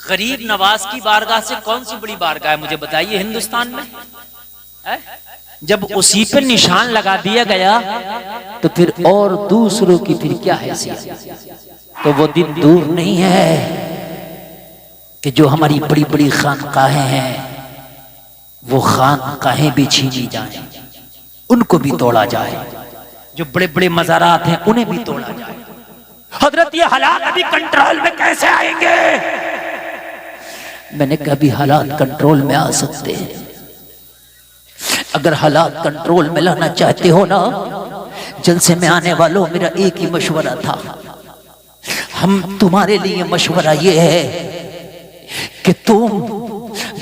गरीब नवाज की बारगाह से कौन सी बड़ी बारगाह है मुझे बताइए हिंदुस्तान में है? जब उसी पे निशान लगा दिया गया तो फिर और दूसरों की फिर क्या हैसियत। तो वो दिन दूर नहीं है कि जो हमारी बड़ी बड़ी खानकाहें हैं वो खानकाहें भी छीनी जाएं, उनको भी तोड़ा जाए। जो बड़े बड़े मज़ारात हैं उन्हें भी तोड़ा जाए। हजरत ये हालात अभी कंट्रोल में कैसे आएंगे? मैंने कहा भी हालात कंट्रोल में आ सकते हैं। अगर हालात कंट्रोल में लाना चाहते हो ना, जलसे में आने वालों मेरा एक ही मशवरा था, हम तुम्हारे लिए मशवरा ये है कि तुम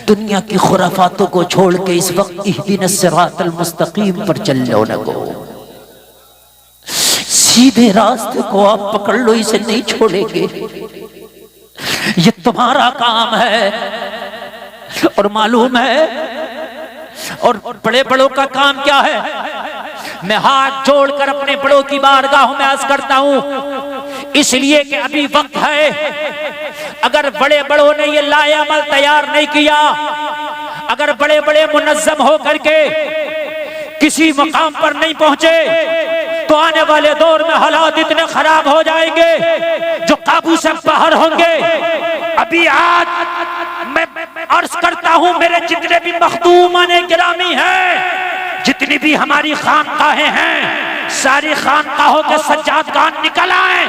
दुनिया की खुराफातों को छोड़ के इस वक्त इहदिनस सिरातल मुस्तकीम पर चल लो न गो। सीधे रास्ते को आप पकड़ लो, इसे नहीं छोड़ेंगे। ये तुम्हारा काम है और मालूम है। और बड़े बड़ों का काम क्या है? मैं हाथ जोड़कर अपने बड़ों की बारगाहों में अर्ज करता हूं, इसलिए कि अभी वक्त है। अगर बड़े बड़ों ने ये लाएअमल तैयार नहीं किया, अगर बड़े बड़े मुनज़्ज़म होकर के किसी मकाम पर नहीं पहुंचे, तो आने वाले दौर में हालात इतने खराब हो जाएंगे जो काबू से बाहर होंगे। अभी आज मैं अर्ज करता हूं, मेरे जितने भी मखदूमाने गिरामी हैं, जितनी भी हमारी खानकाहें हैं, सारी खानकाहों के सज्जादगान निकल आए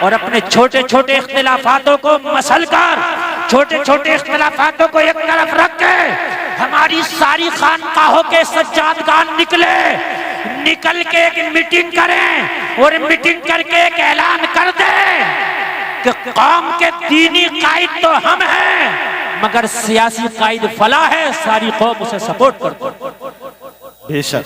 और अपने छोटे छोटे इख्तिलाफातों को मसल कर, छोटे छोटे इख्तिलाफातों को एक तरफ रख के हमारी सारी खानकाहों के सज्जादगान निकल के एक मीटिंग करें और मीटिंग करके एक ऐलान कर दें कि कौम के दीनी कायद तो हम हैं, मगर सियासी कायद फला है, सारी कौम उसे सपोर्ट करती। बेशक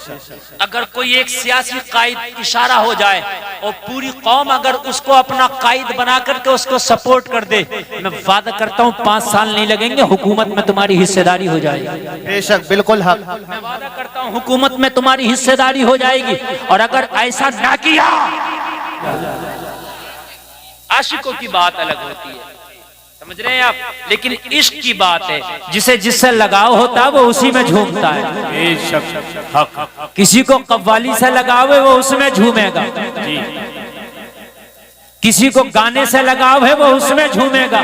अगर कोई एक सियासी कायद इशारा हो जाए और पूरी कौम अगर उसको अपना कायद बना करके उसको सपोर्ट कर दे, मैं वादा करता हूँ 5 साल नहीं लगेंगे, हुकूमत में तुम्हारी हिस्सेदारी हो जाएगी। बेशक, बिल्कुल हक। मैं वादा करता हूँ हुकूमत में तुम्हारी हिस्सेदारी हो जाएगी। और अगर ऐसा ना किया, आशिकों की बात अलग होती है, समझ रहे हैं आप, लेकिन इश्क की बात है, जिसे जिससे लगाव होता है वो उसी में झूमता है। किसी को कव्वाली से लगाव है वो उसमें झूमेगा, किसी को गाने से लगाव है वो उसमें झूमेगा,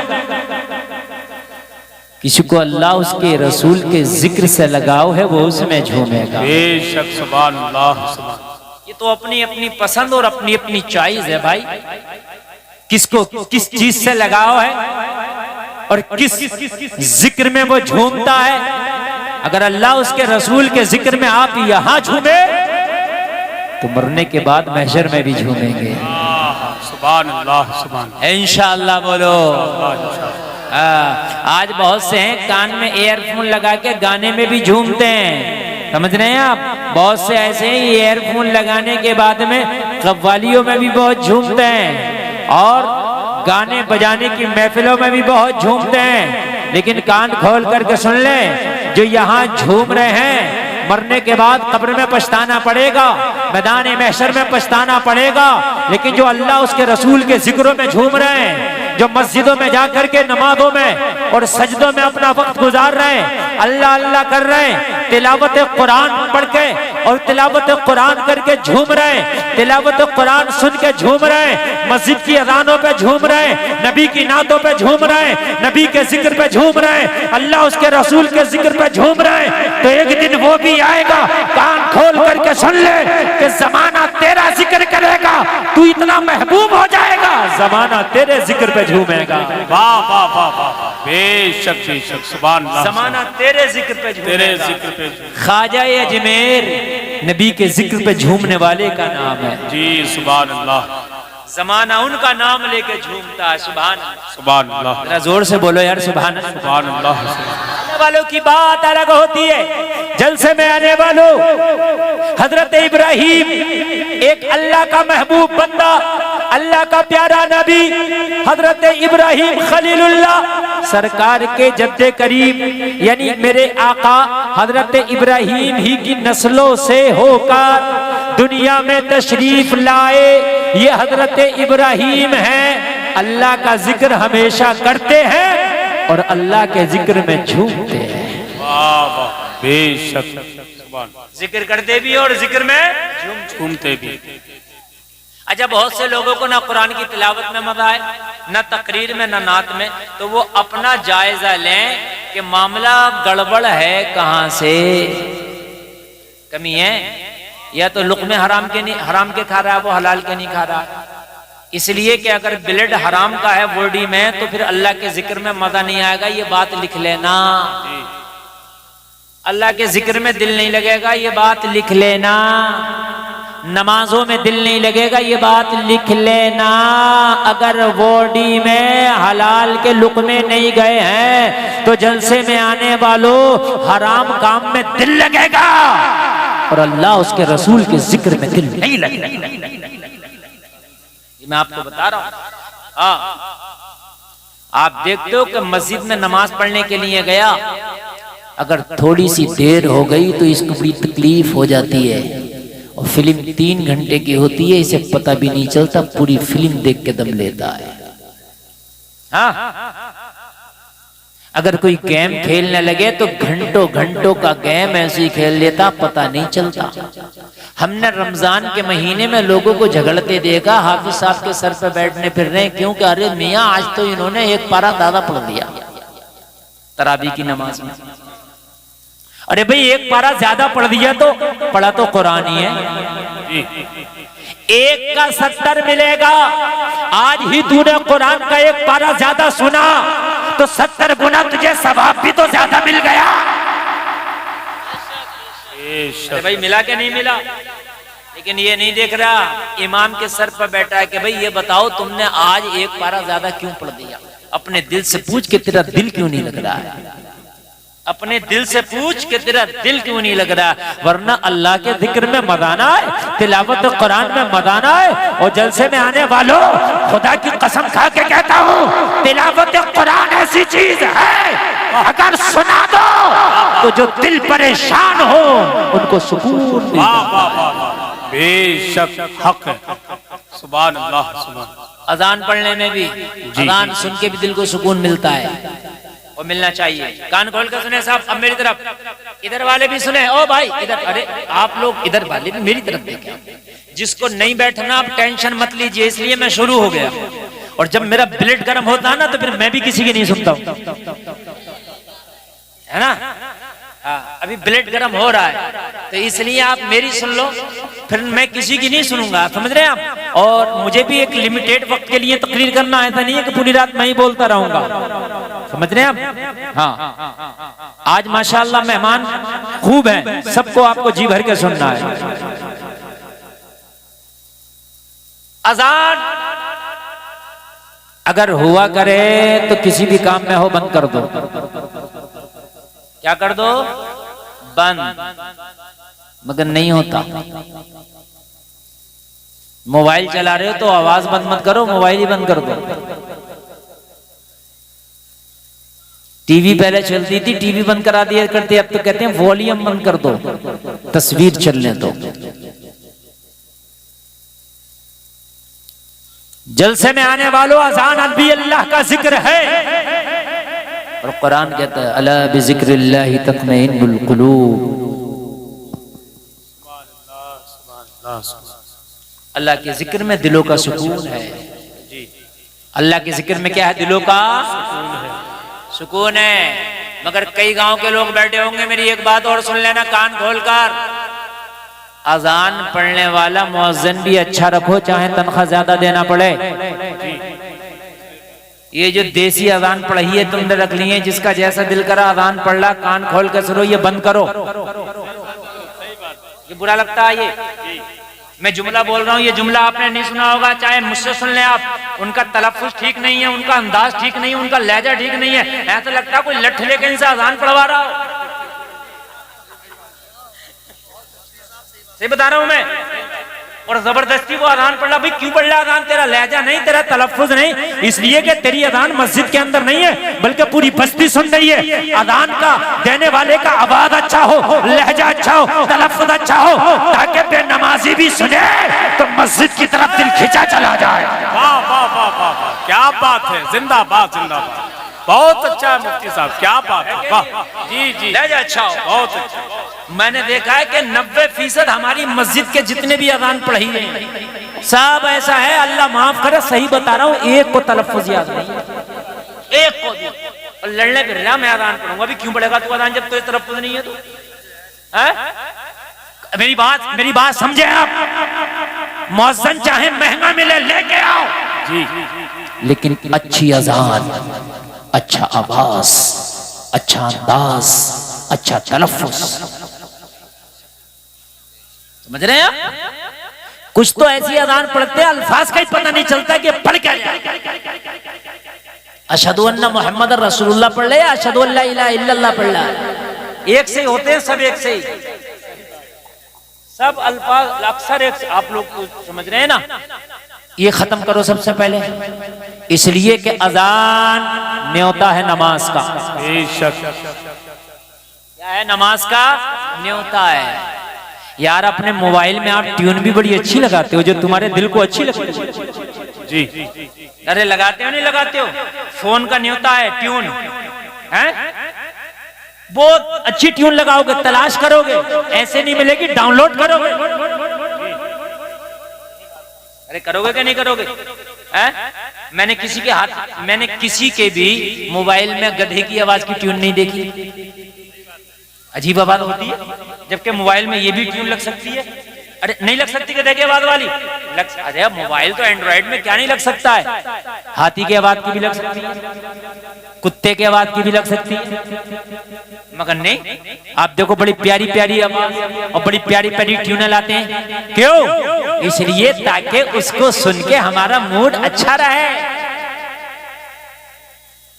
किसी को अल्लाह उसके रसूल के जिक्र से लगाव है वो उसमें झूमेगा। बेशक, सुभान अल्लाह, सुभान। ये तो अपनी अपनी पसंद और अपनी अपनी चॉइस है भाई, किसको किस चीज से लगाव है और किस जिक्र में वो झूमता है। अगर अल्लाह उसके रसूल के जिक्र में आप यहां झूमे तो मरने के बाद महशर में भी झूमेंगे। सुभान अल्लाह, सुभान। इंशाअल्लाह बोलो। आज बहुत से हैं कान में एयरफोन लगा के गाने में भी झूमते हैं, समझ रहे हैं आप। बहुत से ऐसे हैं एयरफोन लगाने के बाद में कव्वालियों में भी बहुत झूमते हैं और गाने बजाने की महफिलों में भी बहुत झूमते हैं। लेकिन कान खोल करके सुन लें, जो यहाँ झूम रहे हैं मरने के बाद कब्र में पछताना पड़ेगा, मैदान महशर में पछताना पड़ेगा। लेकिन जो अल्लाह उसके रसूल के जिक्रों में झूम रहे हैं, जो मस्जिदों में जाकर के नमाजों में और सजदों में अपना वक्त गुजार रहे हैं, अल्लाह अल्लाह कर रहे हैं, तिलावत कुरान पढ़ के और तिलावत कुरान करके झूम रहे हैं, तिलावत कुरान सुन के झूम रहे हैं, मस्जिद की अजानों पे झूम रहे हैं, नबी की नातों पे झूम रहे हैं, नबी के जिक्र पे झूम रहे हैं, अल्लाह उसके रसूल के जिक्र पे झूम रहे हैं, तो एक दिन वो भी आएगा, कान खोल करके सुन ले कि जमाना तेरा जिक्र करेगा, तू इतना महबूब हो जाएगा, जमाना तेरे जिक्र पे झूमेगा। वाह वाह वाह वाह, बेशक बेशक, सुभान अल्लाह। जमाना तेरे जिक्र पे झूमेगा, तेरे जिक्र पे। ख्वाजा अजमेर नबी के जिक्र पे झूमने वाले का नाम है जी, सुभान अल्लाह। जमाना उनका नाम लेके झूमता है। सुभान सुभान अल्लाह, जरा जोर से बोलो यार, सुभान सुभान अल्लाह। आने वालों की बात अलग होती है, जलसे में आने वालों हजरत इब्राहिम एक अल्लाह का महबूब बंदा, अल्लाह का प्यारा नबी हजरत इब्राहिम खलीलुल्लाह सरकार के जद्दे करीम यानी मेरे आका हजरत इब्राहिम ही की नस्लों से होकर दुनिया में तशरीफ लाए। ये हजरत इब्राहिम हैं, अल्लाह का जिक्र हमेशा करते हैं और अल्लाह के जिक्र में झूमते हैं। वाह वाह बेशक सुभान, जिक्र करते भी और जिक्र में झूमते भी। अच्छा, बहुत से लोगों को ना कुरान की तिलावत में मजा है, ना तकरीर में, ना नात में, तो वो अपना जायजा लें कि मामला गड़बड़ है, कहां से कमी है। या तो लुक़्मे हराम के खा रहा है, वो हलाल के नहीं खा रहा। इसलिए कि अगर ब्लड हराम का है बॉडी में तो फिर अल्लाह के जिक्र में मजा नहीं आएगा, ये बात लिख लेना। अल्लाह के जिक्र में दिल नहीं लगेगा, ये बात लिख लेना। नमाजों में दिल नहीं लगेगा, ये बात लिख लेना। अगर बॉडी में हलाल के लुक़्मे नहीं गए हैं तो जलसे में आने वालों हराम काम में दिल लगेगा और अल्लाह उसके रसूल के जिक्र में दिल नहीं लगेगा। मैं आपको बता रहा हूं। हाँ, आप देखते हो कि मस्जिद में नमाज पढ़ने के लिए गया, अगर थोड़ी सी देर हो गई तो इसको बड़ी तकलीफ हो जाती है। और फिल्म 3 घंटे की होती है, इसे पता भी नहीं चलता, पूरी फिल्म देख के दम लेता है। हाँ, अगर कोई गेम खेलने लगे तो घंटों घंटों का गेम ऐसे ही खेल लेता, पता नहीं चलता। हमने रमजान के महीने में लोगों को झगड़ते देखा, हाफिज साहब के सर पे बैठने फिर रहे, क्योंकि अरे मियाँ आज तो इन्होंने एक पारा ज्यादा पढ़ दिया तरावी की नमाज में। अरे भाई, एक पारा ज्यादा पढ़ दिया तो पढ़ा तो कुरान ही है। एक का 70 मिलेगा। आज ही तूने कुरान का एक पारा ज्यादा सुना तो 70 गुना तुझे सवाब भी तो ज्यादा मिल गया। अरे भाई, मिला के नहीं मिला? लेकिन ये नहीं देख रहा, इमाम के सर पर बैठा है कि भाई ये बताओ तुमने आज एक पारा ज्यादा क्यों पढ़ दिया। अपने दिल से पूछ के तेरा दिल क्यों नहीं लग रहा है? अपने दिल से पूछ के तेरा दिल क्यों नहीं लग रहा? वरना अल्लाह के जिक्र में मदाना है, तिलावत कुरान में मदाना है। और जलसे में आने वालों, खुदा की कसम खा के कहता हूँ, तिलावत कुरान ऐसी चीज है, अगर सुना दो तो जो दिल परेशान हो उनको सुकून मिलता है। बेशक हक है। सुभान अल्लाह सुभान। अजान पढ़ने में भी, अजान सुन के भी दिल को सुकून मिलता है और मिलना चाहिए। कान खोल कर सुने साहब। अब मेरी तरफ, इधर वाले भी सुने। ओ भाई इधर, अरे आप लोग इधर वाले भी मेरी तरफ देखें। जिसको नहीं बैठना आप टेंशन मत लीजिए, इसलिए मैं शुरू हो गया। और जब मेरा ब्लड गर्म होता है ना तो फिर मैं भी किसी की नहीं सुनता हूं, है ना। हाँ, अभी ब्लड गर्म हो रहा है तो इसलिए आप मेरी सुन लो, फिर मैं किसी की नहीं सुनूंगा, समझ रहे हैं आप। और मुझे भी एक लिमिटेड वक्त के लिए तकरीर करना, ऐसा नहीं है कि पूरी रात मैं ही बोलता रहूंगा, समझ रहे हैं आप। हाँ, आज माशाअल्लाह मेहमान खूब हैं, सबको आपको जी भर के सुनना है। अजान अगर हुआ करे तो किसी भी काम में हो बंद कर दो। क्या कर दो? बंद। मगर नहीं होता। मोबाइल चला रहे हो तो आवाज बंद मत करो, मोबाइल ही बंद कर दो। टीवी पहले चलती थी, टीवी बंद करा दिया करते, अब तो कहते हैं वॉल्यूम बंद कर दो, तस्वीर चलने दो। जलसे में आने वालों, अजान भी अल्लाह का जिक्र है। और कुरान कहता है अला बिज़िक्रिल्लाहि तत्मइन्नुल कुलूब। अल्लाह के जिक्र में दिलों का सुकून है। अल्लाह के जिक्र में क्या है? दिलों का सुकून है। मगर कई गांव के लोग बैठे होंगे, मेरी एक बात और सुन लेना कान खोलकर। अजान पढ़ने वाला मुअज्जिन भी अच्छा रखो, चाहे तनख्वाह ज्यादा देना पड़े। ये जो देसी अजान पढ़ी है तुमने रख ली है, जिसका जैसा दिल करा अजान पढ़ ला, कान खोल कर सुनो, ये बंद करो। ये बुरा लगता है। ये मैं जुमला बोल रहा हूँ, ये जुमला आपने नहीं सुना होगा, चाहे मुझसे सुन ले आप। उनका तलफ्फुज ठीक नहीं है, उनका अंदाज ठीक नहीं है, उनका लहजा ठीक नहीं है। ऐसा लगता है कोई लठ लेके इनसे अजान पढ़वा रहा हो। सही बता रहा हूं मैं। और जबरदस्ती वो अजान पढ़ रहा। भाई क्यों पढ़ रहा अजान? तेरा लहजा नहीं, तेरा तलफ्फुज नहीं, इसलिए कि तेरी अजान मस्जिद के अंदर नहीं है, बल्कि पूरी बस्ती सुन रही है। अजान का देने वाले का आवाज अच्छा हो, लहजा अच्छा हो, तलफ्फुज अच्छा हो, ताकि बेनमाजी भी सुने तो मस्जिद की तरफ दिल खिंचा चला जाए। वाह वाह वाह वाह, क्या बात है। जिंदाबाद जिंदाबाद। बहुत अच्छा है मुफ्ती साहब, क्या बात है, वाह जी जी, लहजा अच्छा हो। बहुत अच्छा। मैंने देखा है कि 90% हमारी मस्जिद के जितने भी अजान पढ़ी हैं सब ऐसा है, अल्लाह माफ करे सही बता रहा हूँ, एक को तलफ्फुज याद नहीं, एक को भी। और लड़ने फिर रहा मैं अजान पढ़ूंगा, अभी क्यों पढ़ेगा तू अजान जब तुझे तलफ्फुज नहीं है तो? मेरी बात समझे आप? मौज़न चाहे महंगा मिले लेके आओ जी, लेकिन अच्छी अजान, अच्छा आवाज, अच्छा अंदाज, अच्छा तलफ्फुज। समझ रहे हैं आप? कुछ तो ऐसी अजान पढ़ते हैं अल्फाज का ही पता नहीं चलता कि पढ़ क्या जाए। अशहदु अन्ना मुहम्मद रसूलुल्लाह पढ़ ले, अशहदु अल्ला इलाहा इल्लल्लाह पढ़ ले, एक से ही होते हैं सब, एक से ही सब अल्फाज अक्सर एक से। आप लोग समझ रहे हैं ना? ये खत्म करो सबसे पहले, इसलिए कि अजान न्योता है नमाज का। बेशक, क्या है? नमाज का न्योता है। यार अपने मोबाइल में आप ट्यून भी बड़ी अच्छी लगाते हो, जो तुम्हारे दिल को अच्छी लगती है। जी, अरे लगाते हो नहीं लगाते हो? फोन का न्योता है ट्यून, है? बहुत अच्छी ट्यून लगाओगे, तलाश करोगे, ऐसे नहीं मिलेगी, डाउनलोड करोगे। अरे करोगे क्या नहीं करोगे? मैंने किसी के भी मोबाइल में गधे की आवाज की ट्यून नहीं देखी। अजीब आवाज होती है, जबकि मोबाइल में ये भी ट्यून लग सकती है। अरे नहीं लग सकती गधे की आवाज वाली? अरे मोबाइल तो एंड्रॉइड में क्या नहीं लग सकता है? हाथी की आवाज की भी लग सकती है, कुत्ते की आवाज की भी लग सकती है, मगर नहीं। आप देखो बड़ी प्यारी प्यारी आवाज और बड़ी प्यारी प्यारी ट्यून लाते हैं, क्यों? इसलिए ताकि उसको सुन के हमारा मूड अच्छा रहे।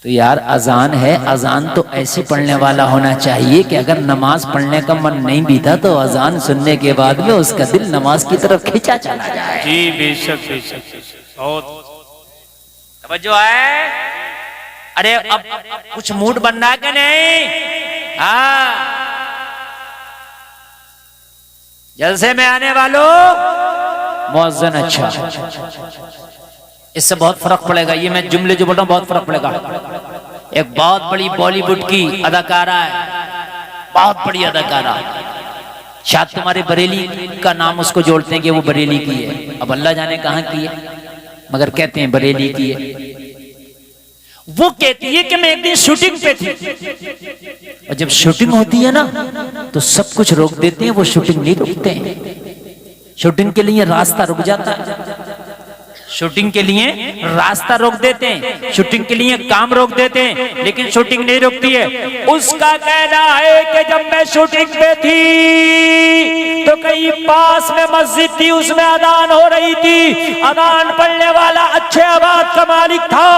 तो यार अजान है, अजान तो ऐसे पढ़ने वाला होना चाहिए कि अगर नमाज पढ़ने का मन नहीं भी था तो अजान सुनने के बाद में उसका दिल नमाज की तरफ खींचा चला जाए। जी बेशक बेशक, बहुत तवज्जो है। अरे अब कुछ मूड बन रहा है कि नहीं? हाँ, जलसे में आने वालों मुअज्जिन अच्छा, इससे बहुत फर्क पड़ेगा। ये मैं जुमले जो बोल रहा हूँ बहुत फर्क पड़ेगा। एक बहुत बड़ी बॉलीवुड की अदाकारा है, बहुत बड़ी अदाकारा, शायद तुम्हारे बरेली का नाम उसको जोड़ते हैं कि वो बरेली की है, अब अल्लाह जाने कहाँ की है, मगर कहते हैं बरेली की है। वो कहती है कि मैं एक दिन शूटिंग पे थी, और जब शूटिंग होती है ना तो सब कुछ रोक देते हैं, वो शूटिंग नहीं रोकते हैं। शूटिंग के लिए रास्ता रुक जाता है, शूटिंग के लिए रास्ता रोक देते हैं, शूटिंग के लिए काम रोक देते हैं, लेकिन शूटिंग नहीं रुकती है। उसका कहना है कि जब मैं शूटिंग पे थी तो कहीं पास में मस्जिद थी, उसमें अजान हो रही थी, अजान पढ़ने वाला अच्छे आवाज का मालिक था।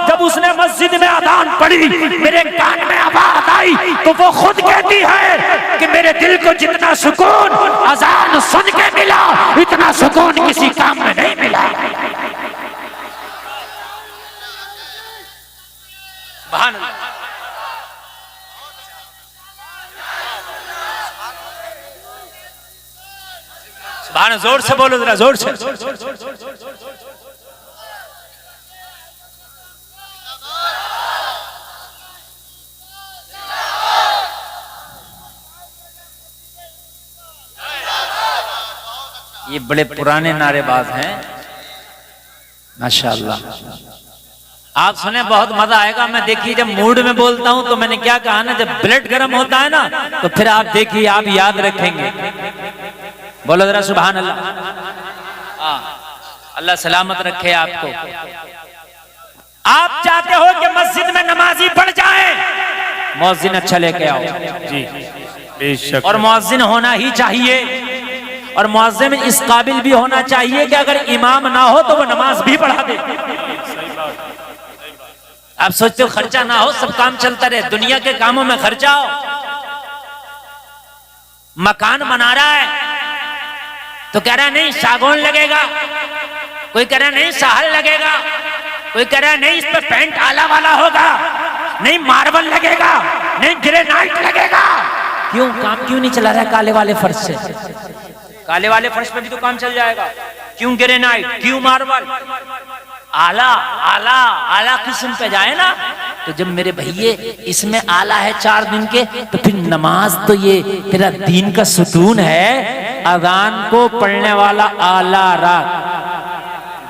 जब उसने मस्जिद में अजान पढ़ी, मेरे कान में आवाज आई तो वो खुद कहती है कि मेरे दिल को जितना सुकून अजान सुन के मिला, इतना सुकून किसी काम में नहीं मिला। सुभान, जोर से बोलो जरा, जोर से। ये बड़े पुराने नारेबाज हैं माशाअल्लाह। आप सुने बहुत मजा आएगा। मैं देखिए जब मूड में बोलता हूं तो मैंने क्या कहा ना, जब ब्लड गर्म होता है ना तो फिर आप देखिए, आप याद रखेंगे। बोलो जरा सुभान अल्लाह। अल्लाह सलामत रखे आपको। आप चाहते हो कि मस्जिद में नमाजी पढ़ जाए, मुअज्जिन अच्छा लेके आओ। जी बेशक, और मुअज्जिन होना ही चाहिए, और मुअज्जिन इस काबिल भी होना चाहिए कि अगर इमाम ना हो तो वो नमाज भी पढ़ा दे। आप सोचते हो खर्चा ना हो, सब काम चलता रहे, दुनिया के कामों में खर्चा हो। मकान बना रहा है तो कह रहा नहीं सागौन लगेगा, कोई कह रहा नहीं साहल लगेगा, कोई कह रहा नहीं इस पे पेंट आला वाला होगा, नहीं मार्बल लगेगा, नहीं ग्रेनाइट लगेगा। क्यों काम क्यों नहीं चला रहा है काले वाले फर्श से? काले वाले फर्श पे भी तो काम चल जाएगा। क्यों ग्रेनाइट, क्यों मार्बल? आला आला आला किस्म पे जाए ना, तो जब मेरे भैये इसमें आला है 4 दिन के, तो फिर नमाज तो ये तेरा दीन का सुतून है, अजान को पढ़ने वाला आला रख।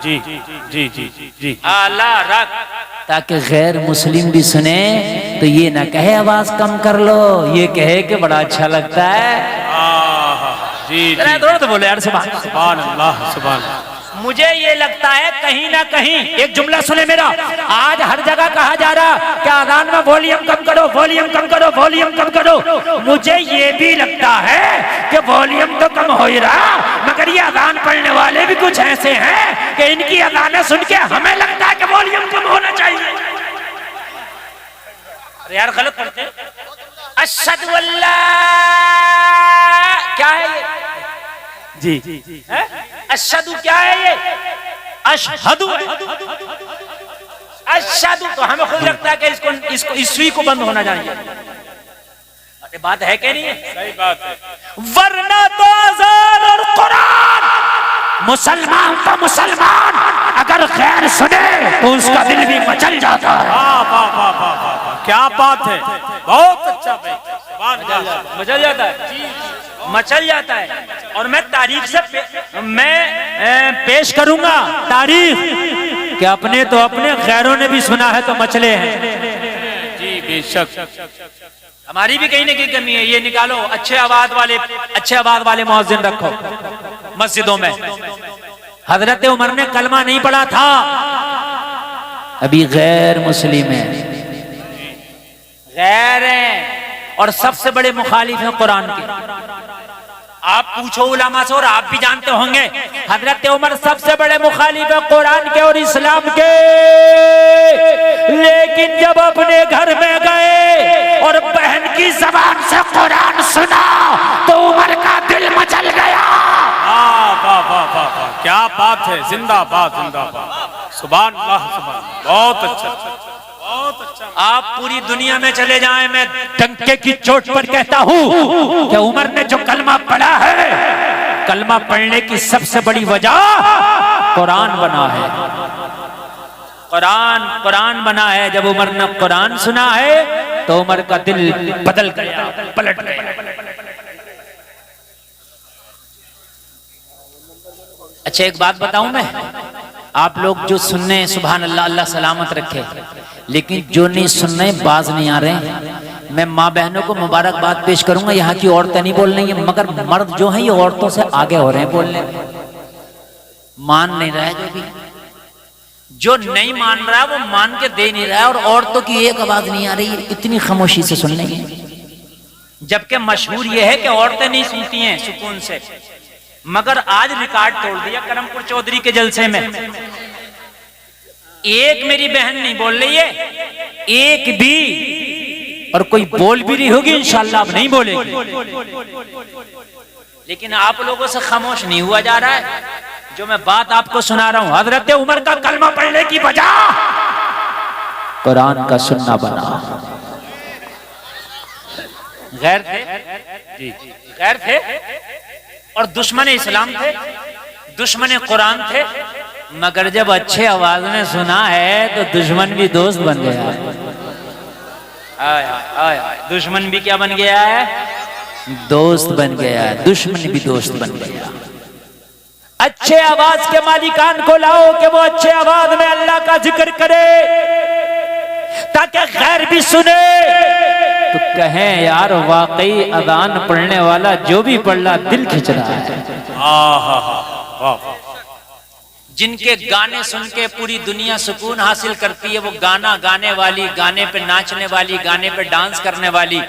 जी जी जी जी जी आला रख, ताकि गैर मुस्लिम भी सुने तो ये ना कहे आवाज कम कर लो, ये कहे कि बड़ा अच्छा लगता है। जी थोड़ा तो बोले यार सुभान सुभान अल्लाह सुभान अल्लाह। मुझे ये लगता है कहीं ना कहीं, एक जुमला सुने मेरा, आज हर जगह कहा जा रहा कि अजान में वॉल्यूम कम करो, वॉल्यूम कम करो, वॉल्यूम कम करो। मुझे ये भी लगता है कि वॉल्यूम तो कम हो ही रहा, मगर ये अजान पढ़ने वाले भी कुछ ऐसे हैं कि इनकी अजानें सुन के हमें लगता है कि वॉल्यूम कम होना चाहिए। अरे यार गलत पढ़ते हैं। अशहदु अल्ला क्या है ये? जी अशहदु क्या है ये? अशहदु अशहदु, तो हमें खुद लगता है कि इसको ईस्वी को बंद होना चाहिए। अरे बात है क्या नहीं है? सही बात है। वरना तो अज़ान और कुरान, मुसलमान तो मुसलमान अगर खैर सुने तो उसका दिल भी मचल जाता है। वाह वाह वाह वाह वाह, क्या बात है, बहुत अच्छा भाई, सुभान अल्लाह। मचल जाता है, मचल जाता है। और मैं तारीख से पेश करूंगा तारीख कि अपने तो अपने गैरों ने भी सुना है तो मचले हैं। जी बेशक, हमारी भी कहीं ना कहीं कमी है, ये निकालो। अच्छे आवाज वाले मुअज्जिन रखो मस्जिदों में। हजरत उमर ने कलमा नहीं पढ़ा था, अभी गैर मुस्लिम है, गैर हैं और सबसे बड़े मुखालिफ हैं कुरान के। आप पूछो उलमा से और आप भी जानते होंगे, हजरत उमर सबसे बड़े मुखालिफ है कुरान के और इस्लाम के। लेकिन जब अपने घर में गए और बहन की जबान से कुरान सुना तो उमर का दिल मचल गया। वाह वाह वाह वाह वाह, क्या बात है, जिंदाबाद जिंदाबाद, सुभान अल्लाह सुभान, बहुत अच्छा बहुत अच्छा। आप पूरी दुनिया में चले जाएं, मैं डंके की चोट पर कहता हूं कि उमर ने जो कलमा पढ़ा है, कलमा पढ़ने की सबसे बड़ी वजह कुरान बना है। कुरान बना है। जब उमर ने कुरान सुना है तो उमर का दिल बदल गया, पलट गया। अच्छा एक बात बताऊं मैं, आप लोग जो सुनने सुभान अल्लाह, अल्लाह सलामत रखे, लेकिन जो नहीं सुनने बाज नहीं आ रहे, मैं माँ बहनों को मुबारकबाद पेश करूंगा। यहाँ की औरतें नहीं बोल रही हैं, मगर मर्द जो हैं ये औरतों से आगे हो रहे हैं बोलने में, मान नहीं रहा है। जो नहीं मान रहा है वो मान के दे नहीं रहा है, और औरतों की एक आवाज नहीं आ रही है, इतनी खामोशी से सुन रही है। जबकि मशहूर ये है कि औरतें नहीं सुनती हैं सुकून से, मगर आज रिकॉर्ड तोड़ दिया करमपुर चौधरी के जलसे में। एक मेरी बहन नहीं बोल रही है, एक भी, और कोई बोल भी नहीं होगी इंशाल्लाह, अब नहीं बोलेगी। लेकिन आप लोगों से खामोश नहीं हुआ जा रहा है। जो मैं बात आपको सुना रहा हूं, हजरत उमर का कलमा पढ़ने की वजह कुरान का सुनना बना। गैर थे, गैर थे और दुश्मन इस्लाम थे, दुश्मन कुरान थे, मगर जब अच्छे आवाज में सुना है तो दुश्मन भी दोस्त बन गया है। दुश्मन भी क्या बन गया है? दोस्त बन गया है। दुश्मन भी दोस्त बन गया। अच्छे आवाज के मालिकान को लाओ कि वो अच्छे आवाज में अल्लाह का जिक्र करे, ताकि गैर भी सुने तो कहें यार वाकई अजान पढ़ने वाला जो भी पढ़ रहा दिल खिंच रहा है। जिनके गाने सुन के पूरी दुनिया सुकून हासिल करती है, वो गाना गाने वाली, गाने पे नाचने वाली, गाने पे डांस करने वाली,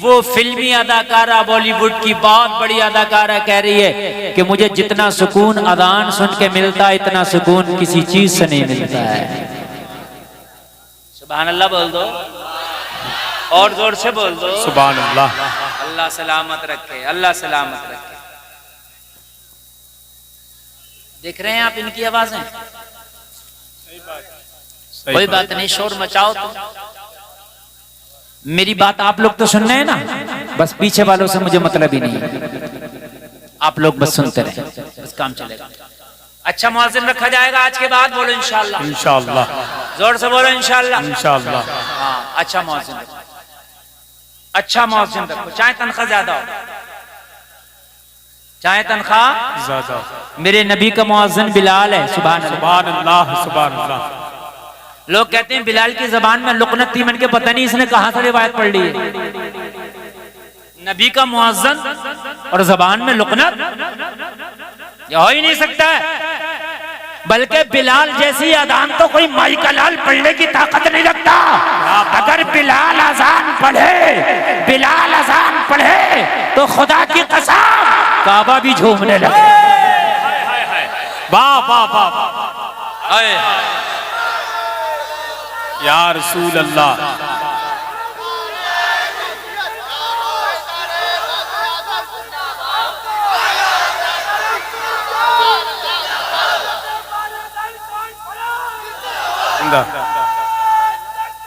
वो फिल्मी अदाकारा, बॉलीवुड की बहुत बड़ी अदाकारा कह रही है कि मुझे जितना सुकून अजान सुन के मिलता है इतना सुकून किसी चीज से नहीं मिलता है। सुभान अल्लाह बोल दो, और जोर से बोल दो सुभान अल्लाह। अल्लाह सलामत रखे, अल्लाह सलामत रखे। देख रहे हैं आप इनकी आवाजें? कोई बात नहीं, शोर मचाओ तो। मेरी बात आप लोग तो सुन रहे हैं ना, बस पीछे वालों से मुझे मतलब ही नहीं है। आप लोग बस सुनते रहे, बस काम चलेगा। अच्छा मुअज्जिन रखा जाएगा आज के बाद, बोलो इंशाअल्लाह। इंशाअल्लाह, जोर से बोलो इंशाअल्लाह। इंशाअल्लाह। हाँ, अच्छा मुअज्जिन रखो, अच्छा मुअज्जिन रखो, चाहे तनख्वाह ज्यादा हो, चाहे तनख्वाह ज़्यादा। मेरे नबी का मुअज्जिन बिलाल है। सुभान अल्लाह, सुभान अल्लाह, सुभान अल्लाह। लोग कहते हैं बिलाल की जबान में लुकनत थी, मन के पता नहीं इसने कहां से रिवायत पढ़ ली है। नबी का मुअज्जिन और जबान में लुकनत, यह हो ही नहीं सकता है। बल्कि बिलाल जैसी अजान तो कोई माई का लाल पढ़ने की ताकत नहीं रखता। अगर बिलाल अजान पढ़े, बिलाल अजान पढ़े तो खुदा की कसम काबा भी झूमने लगे। वाह वाह वाह, या रसूल अल्लाह।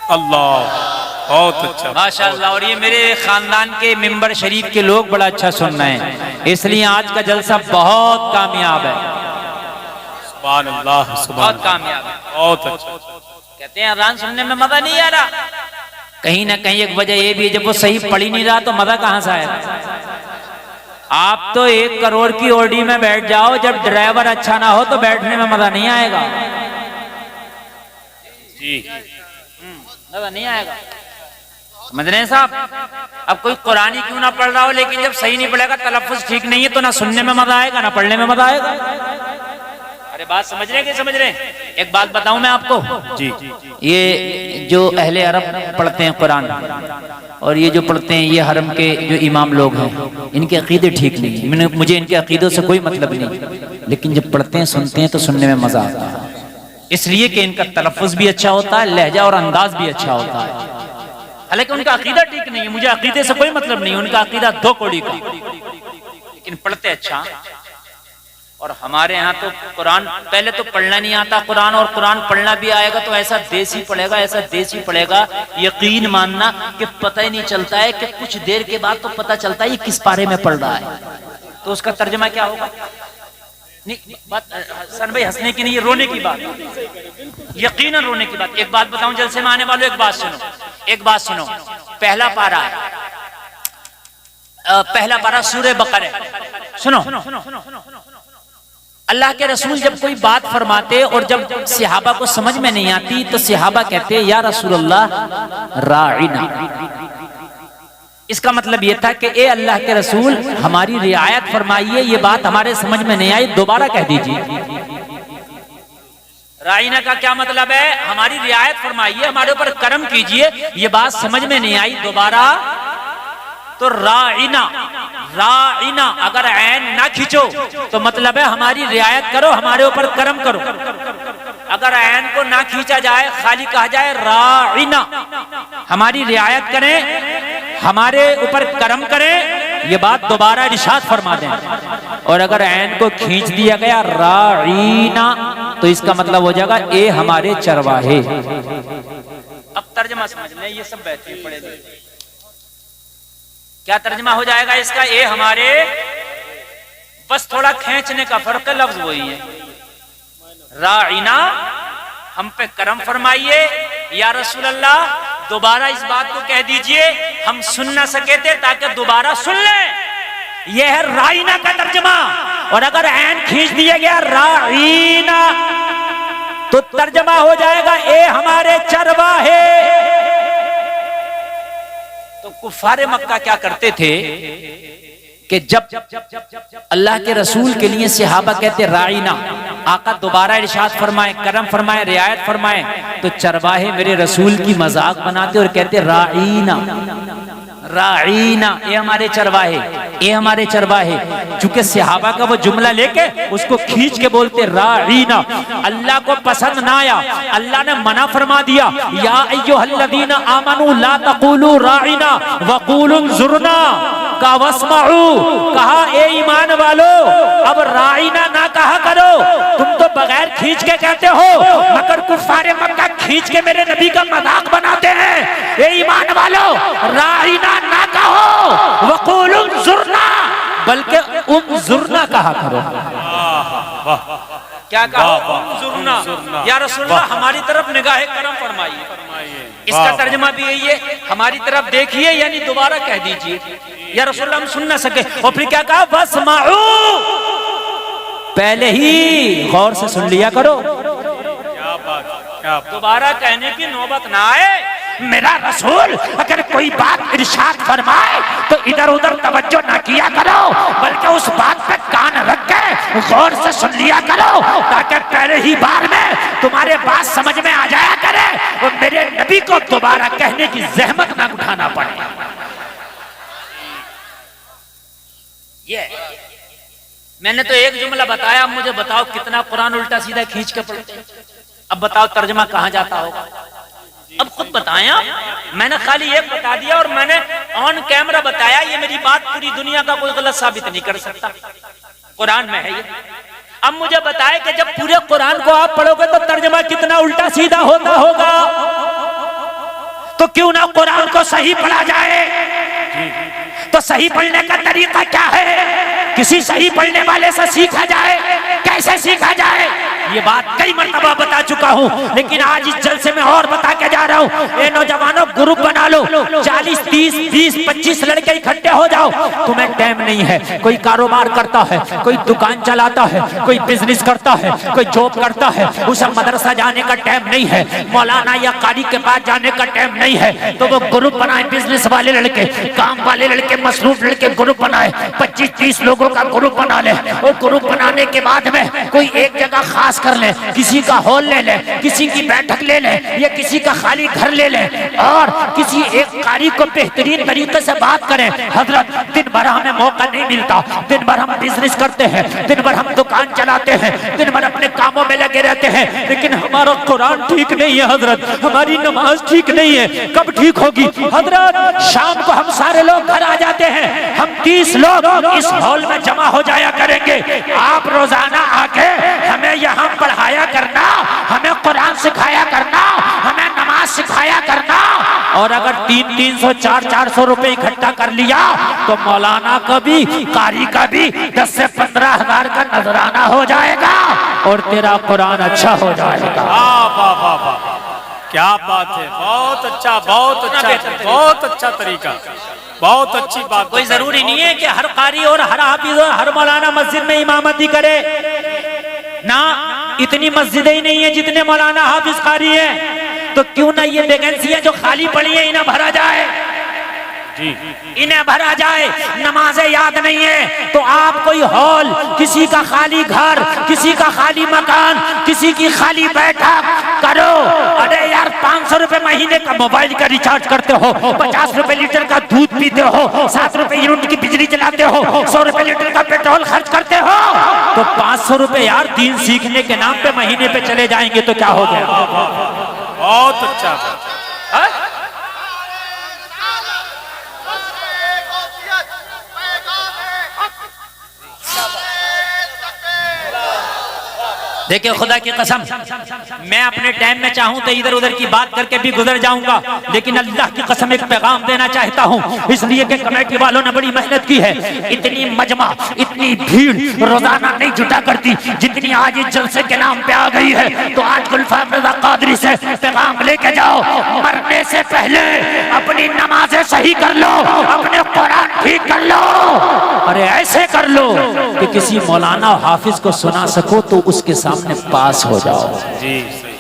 अल्लाह, बहुत अच्छा, माशाअल्लाह। और ये मेरे खानदान के मिंबर शरीफ के लोग बड़ा अच्छा सुन रहे हैं, इसलिए आज का जलसा बहुत कामयाब है। सुभान अल्लाह, बहुत कामयाब है, बहुत अच्छा। कहते हैं अजान सुनने में मजा नहीं आ रहा, कहीं ना कहीं एक वजह ये भी है, जब वो सही पढ़ ही नहीं रहा तो मजा कहां से आएगा। आप तो 1 करोड़ की ओडी में बैठ जाओ, जब ड्राइवर अच्छा ना हो तो बैठने में मजा नहीं आएगा जी, मजा नहीं आएगा। समझ रहे हैं साहब। अब कोई कुरान ही क्यों ना पढ़ रहा हो, लेकिन जब सही नहीं पढ़ेगा, तलफ्फुज़ ठीक नहीं है, तो ना सुनने में मजा आएगा ना पढ़ने में मजा आएगा। अरे बात समझ रहे हैं कि समझ रहे हैं। एक बात बताऊं मैं आपको, जी, ये जो अहले अरब पढ़ते हैं कुरान, और ये जो पढ़ते हैं ये हरम के जो इमाम लोग हैं, इनके अकीदे ठीक नहीं है। मुझे इनके अकीदों से कोई मतलब नहीं, लेकिन जब पढ़ते हैं सुनते हैं तो सुनने में मजा आता है, इसलिए कि इनका तलफ्फुज़ भी अच्छा होता है, लहजा और अंदाज भी अच्छा होता है। हालांकि उनका अकीदा ठीक नहीं है, मुझे अकीदे से कोई मतलब नहीं, उनका अकीदा 2 कौड़ी का, लेकिन पढ़ते अच्छा। और हमारे यहाँ तो कुरान पहले तो पढ़ना नहीं आता कुरान, और कुरान पढ़ना भी आएगा तो ऐसा देसी पढ़ेगा, ऐसा देसी पढ़ेगा, यकीन मानना कि पता ही नहीं चलता है, कि कुछ देर के बाद तो पता चलता है ये किस पारे में पढ़ रहा है। तो उसका तर्जुमा क्या होगा? नहीं बात सन भाई हंसने की नहीं, ये रोने की बात, यकीनन रोने की बात। एक बात बताऊं जलसे में आने वालों, एक बात सुनो, एक बात सुनो। पहला पारा सूरह बकरा, सुनो। अल्लाह के रसूल जब कोई बात फरमाते और जब सहाबा को समझ में नहीं आती तो सहाबा कहते या रसूलल्लाह राइना। इसका मतलब यह था कि ए अल्लाह के रसूल हमारी रियायत फरमाइए, ये बात हमारे समझ में नहीं आई, दोबारा कह दीजिए। राइना का क्या मतलब है? हमारी रियायत फरमाइए, हमारे ऊपर करम कीजिए, ये बात समझ में नहीं आई, दोबारा। तो राइना, राइना अगर ऐन ना खींचो तो मतलब है हमारी रियायत करो, हमारे ऊपर करम करो। अगर ऐन को ना खींचा जाए, खाली कहा जाए राइना, हमारी रियायत करें, हमारे ऊपर करम करें, ये बात दोबारा इरशाद फरमा दें। और अगर ऐन को खींच दिया गया राइना तो इसका मतलब हो जाएगा ए हमारे चरवाहे। अब तर्जमा समझ लें, ये सब बैठे पड़े क्या तर्जमा हो जाएगा इसका? ए हमारे, बस थोड़ा खींचने का फर्क है, लफ्ज वही है। राइना हम पे करम फरमाइए, या रसूल अल्लाह दोबारा इस बात को कह दीजिए, हम सुन ना सके थे ताकि दोबारा सुन ले। यह है राइना का तर्जमा। और अगर ऐन खींच दिया गया राइना तो तर्जमा हो जाएगा ए हमारे चरवाहे। तो कुफारे मक्का क्या करते थे कि जब अल्लाह के रसूल के लिए सहाबा कहते राइना, आका दोबारा इरशाद फरमाए, करम फरमाए, रियायत फरमाए, तो चरवाहे मेरे रसूल की मजाक बनाते और कहते राइना, राइना, ये हमारे चरवाहे, ये हमारे चरवाहे। चूंकि सहाबा का वो जुमला लेके उसको खींच के बोलते राइना, अल्लाह को पसंद ना आया, अल्लाह ने मना फरमा दिया, या अय्युहल्लज़ीना आमनू ला तक़ूलू राइना वक़ूलू ज़ुरना का वस्मऊ, कहा ए ईमान वालो अब राइना ना कहा करो, तुम तो बगैर खींच के कहते हो, मगर कुफारे मक्का खींच के मेरे नबी का मजाक बनाते हैं। ए ईमान वालो राइना ना कहो, वक़ूलू ज़ुरना, बल्कि उनजुरना कहा करो। क्या कहा? वाह, वाह, उन्जुरना, उन्जुरना। या रसूलल्लाह हमारी तरफ निगाह करम फरमाइए। इसका वाह, तर्जमा भी यही है, हमारी तरफ देखिए, यानी दोबारा कह दीजिए या रसूलल्लाह हम सुन ना सके। और फिर क्या कहा? वस्माऊ, पहले ही गौर से सुन लिया करो, क्या बात, क्या बात। दोबारा कहने की नौबत ना आए। मेरा रसूल अगर कोई बात इरशाद फरमाए तो इधर उधर तवज्जो ना किया करो, बल्कि उस बात पे कान रख के गौर से सुन लिया करो, ताकि पहले ही बार में तुम्हारे बात समझ में आ जाया करे और मेरे नबी को दोबारा कहने की जहमत ना उठाना पड़े। ये मैंने तो एक जुमला बताया, अब मुझे बताओ कितना कुरान उल्टा सीधा खींच के पढ़ते हैं। अब बताओ तर्जमा कहां जाता होगा, अब खुद बताएं आप। मैंने खाली एक बता दिया और मैंने ऑन कैमरा बताया, ये मेरी बात पूरी दुनिया का कोई गलत साबित नहीं कर सकता, कुरान में है ये। अब मुझे बताएं कि जब पूरे कुरान को आप पढ़ोगे तो तर्जमा कितना उल्टा सीधा होता होगा, तो क्यों ना कुरान को सही पढ़ा जाए। तो सही पढ़ने का तरीका क्या है? किसी सही पढ़ने वाले से सीखा जाए। कैसे सीखा जाए ये बात कई मर्तबा बता चुका हूँ, लेकिन आज इस जलसे में और बता के जा रहा हूँ। ए नौजवानों, ग्रुप बना लो, 40, 30, 20, 25 लड़के इकट्ठे हो जाओ। तुम्हें टाइम नहीं है, कोई कारोबार करता है, कोई दुकान चलाता है, कोई बिजनेस करता है, कोई जॉब करता है, उसे मदरसा जाने का टाइम नहीं है, मौलाना या कारी के पास जाने का टाइम नहीं है, तो वो ग्रुप बनाए, बिजनेस वाले लड़के, काम वाले लड़के, मसरूफ लड़के ग्रुप बनाए, 25-30 लोगों का ग्रुप बना ले। और ग्रुप बनाने के बाद में कोई एक जगह खास कर ले, किसी का हॉल ले ले, किसी की बैठक ले ले, या किसी का खाली घर ले ले, और किसी एक कारी को बेहतरीन तरीके से बात करें। हजरत, दिन भर हमें मौका नहीं मिलता, दिन भर हम बिजनेस करते हैं, दिन भर हम दुकान चलाते हैं, दिन भर अपने कामों में लगे रहते हैं, लेकिन हमारा कुरान ठीक नहीं है हजरत, हमारी नमाज ठीक नहीं है। कब ठीक होगी हजरत? शाम को हम सारे लोग घर आ जाते हैं, हम 30 लोग इस हॉल में जमा हो जाया करेंगे। आप रोजाना आके हमें यहाँ पढ़ाया करना, हमें कुरान सिखाया करना, हमें नमाज सिखाया करना। और अगर 300-300, 400 रुपए इकट्ठा कर लिया तो मौलाना का भी, कारी का भी 10 से 15 हजार का नजराना हो जाएगा और तेरा कुरान अच्छा हो जाएगा। वाह वाह वाह वाह, क्या बात है, बहुत अच्छा, बहुत अच्छा, बहुत अच्छा तरीका, बहुत अच्छी बात। कोई जरूरी नहीं है कि हर कारी और हर हाफिज और हर मौलाना मस्जिद में इमामती करे ना, इतनी मस्जिदें ही नहीं है जितने मौलाना हाफिज कारी हैं। तो क्यों ना ये वैकेंसियां जो खाली पड़ी है इन्हें भरा जाए, इन्हें भरा जाए। नमाजें याद नहीं है तो आप कोई हॉल, किसी का खाली घर, किसी का खाली मकान, किसी की खाली बैठक करो। अरे यार, 500 रुपए महीने का मोबाइल का रिचार्ज करते हो, 50 रुपए लीटर का दूध पीते हो, 7 रुपए यूनिट की बिजली चलाते हो, 100 रुपए लीटर का पेट्रोल खर्च करते हो, तो 500 रुपए यार दीन सीखने के नाम पे महीने पे चले जाएंगे तो क्या हो गया? बहुत अच्छा। देखिए, खुदा की कसम, मैं अपने टाइम में चाहूं तो इधर उधर की बात करके भी गुजर जाऊंगा, लेकिन अल्लाह की कसम एक पैगाम देना चाहता हूं, इसलिए कि कमेटी वालों ने बड़ी मेहनत की है। इतनी मजमा, इतनी भीड़ रोजाना नहीं जुटा करती जितनी आज इस जलसे के नाम पे आ गई है। तो आज गुलफाम रज़ा क़ादरी से पैगाम लेके जाओ, मरने से पहले अपनी नमाजें सही कर लो, अपने कुरान ठीक कर लो। अरे ऐसे कर लो कि किसी मौलाना हाफिज को सुना सको तो उसके सामने पास हो जाओ। जी सही।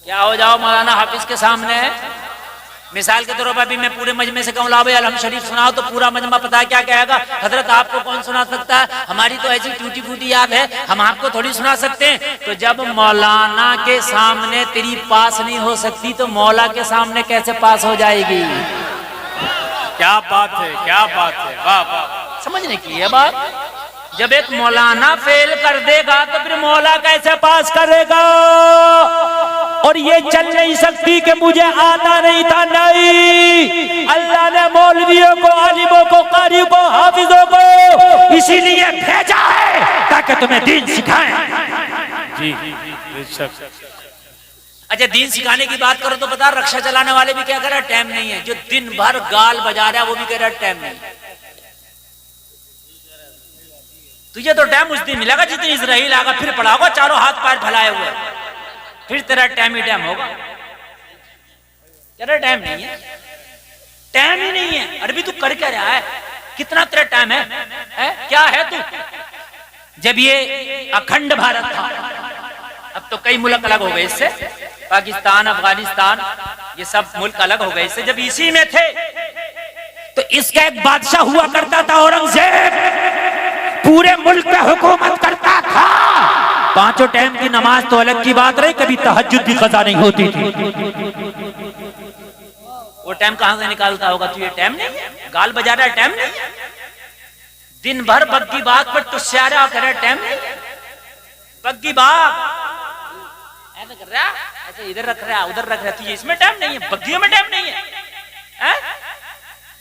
क्या हो जाओ मौलाना हाफिज के सामने? मिसाल के तौर पर अभी मैं पूरे मजमे से कहूँ लाओ अलहम शरीफ सुनाओ तो पूरा मजमा पता है क्या कहेगा? हजरत आपको कौन सुना सकता है? हमारी तो ऐसी टूटी फूटी याद है, हम आपको थोड़ी सुना सकते हैं। तो जब मौलाना के सामने तेरी पास नहीं हो सकती तो मौला के सामने कैसे पास हो जाएगी? क्या बात है, क्या बात है, वाह वाह। समझने की है बात। जब एक मौलाना फेल कर देगा तो फिर मौला कैसे पास करेगा? और ये चल नहीं सकती कि मुझे आता नहीं था, नहीं। अल्लाह ने मौलवियों को, आलिमों को, कारियों को, हाफिजों को इसीलिए भेजा है ताकि तुम्हें दीन सिखाएं। जी बेशक। अच्छा, दीन सिखाने की बात करो तो बता, रक्षा चलाने वाले भी क्या कर रहे हैं? टाइम नहीं है। जो दिन भर गाल बजा रहा है वो भी कह रहा है टाइम नहीं। तुझे तो टाइम उस दिन मिलेगा जिस दिन इजराइल आगा, फिर पड़ा होगा चारों हाथ पैर फैलाए हुए, फिर तेरा टाइम ही टाइम होगा। तेरा टाइम नहीं है, टाइम ही नहीं है। अरे भी तू कर क्या रहा है, कितना तेरा टाइम है? क्या है तू? जब ये अखंड भारत था, अब तो कई मुल्क अलग हो गए इससे, पाकिस्तान, अफगानिस्तान, ये सब मुल्क अलग हो गए इससे। जब इसी में थे तो इसका एक बादशाह हुआ करता था औरंगजेब, पूरे मुल्क पे हुकूमत करता था। 5 टाइम की नमाज तो अलग की बात रही, कभी तहज्जुद भी कज़ा नहीं होती थी। वो टाइम कहां से निकालता होगा? तू ये टाइम नहीं है, गाल बजा रहा है, टाइम नहीं है। दिन भर बग्गी बाग पर तो स्यारा कर रहा है, टाइम नहीं है। बग्गी बाग ऐसा कर रहा, ऐसे इधर रख रहा, उधर रख रहा, तुझे इसमें टाइम नहीं है, बग्गियों में टाइम नहीं है।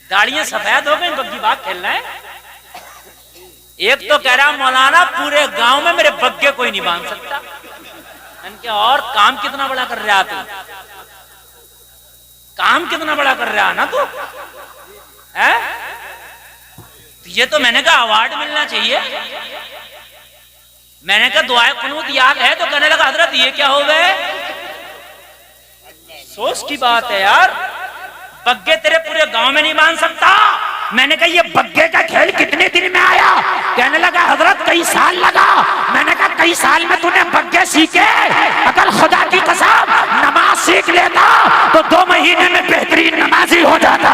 दाढ़ियां सफेद हो गई, बग्गी बाग खेलना है। एक तो कह रहा मौलाना पूरे गांव में मेरे बग्गे कोई नहीं बांध सकता। इनके और काम कितना बड़ा कर रहा तू, काम कितना बड़ा कर रहा ना तू है? ये तो मैंने कहा अवार्ड मिलना चाहिए। मैंने कहा दुआए कुनूत याद है, तो कहने लगा हजरत ये क्या हो गए? सोच की बात है यार, बग्गे तेरे पूरे गांव में नहीं मान सकता। मैंने कहा ये बग्गे का खेल कितने दिन में आया? कहने लगा हजरत कई साल लगा। मैंने कहा कई साल में तूने बग्गे सीखे? अगर खुदा की कसम नमाज सीख लेता तो 2 महीने में बेहतरीन नमाजी हो जाता।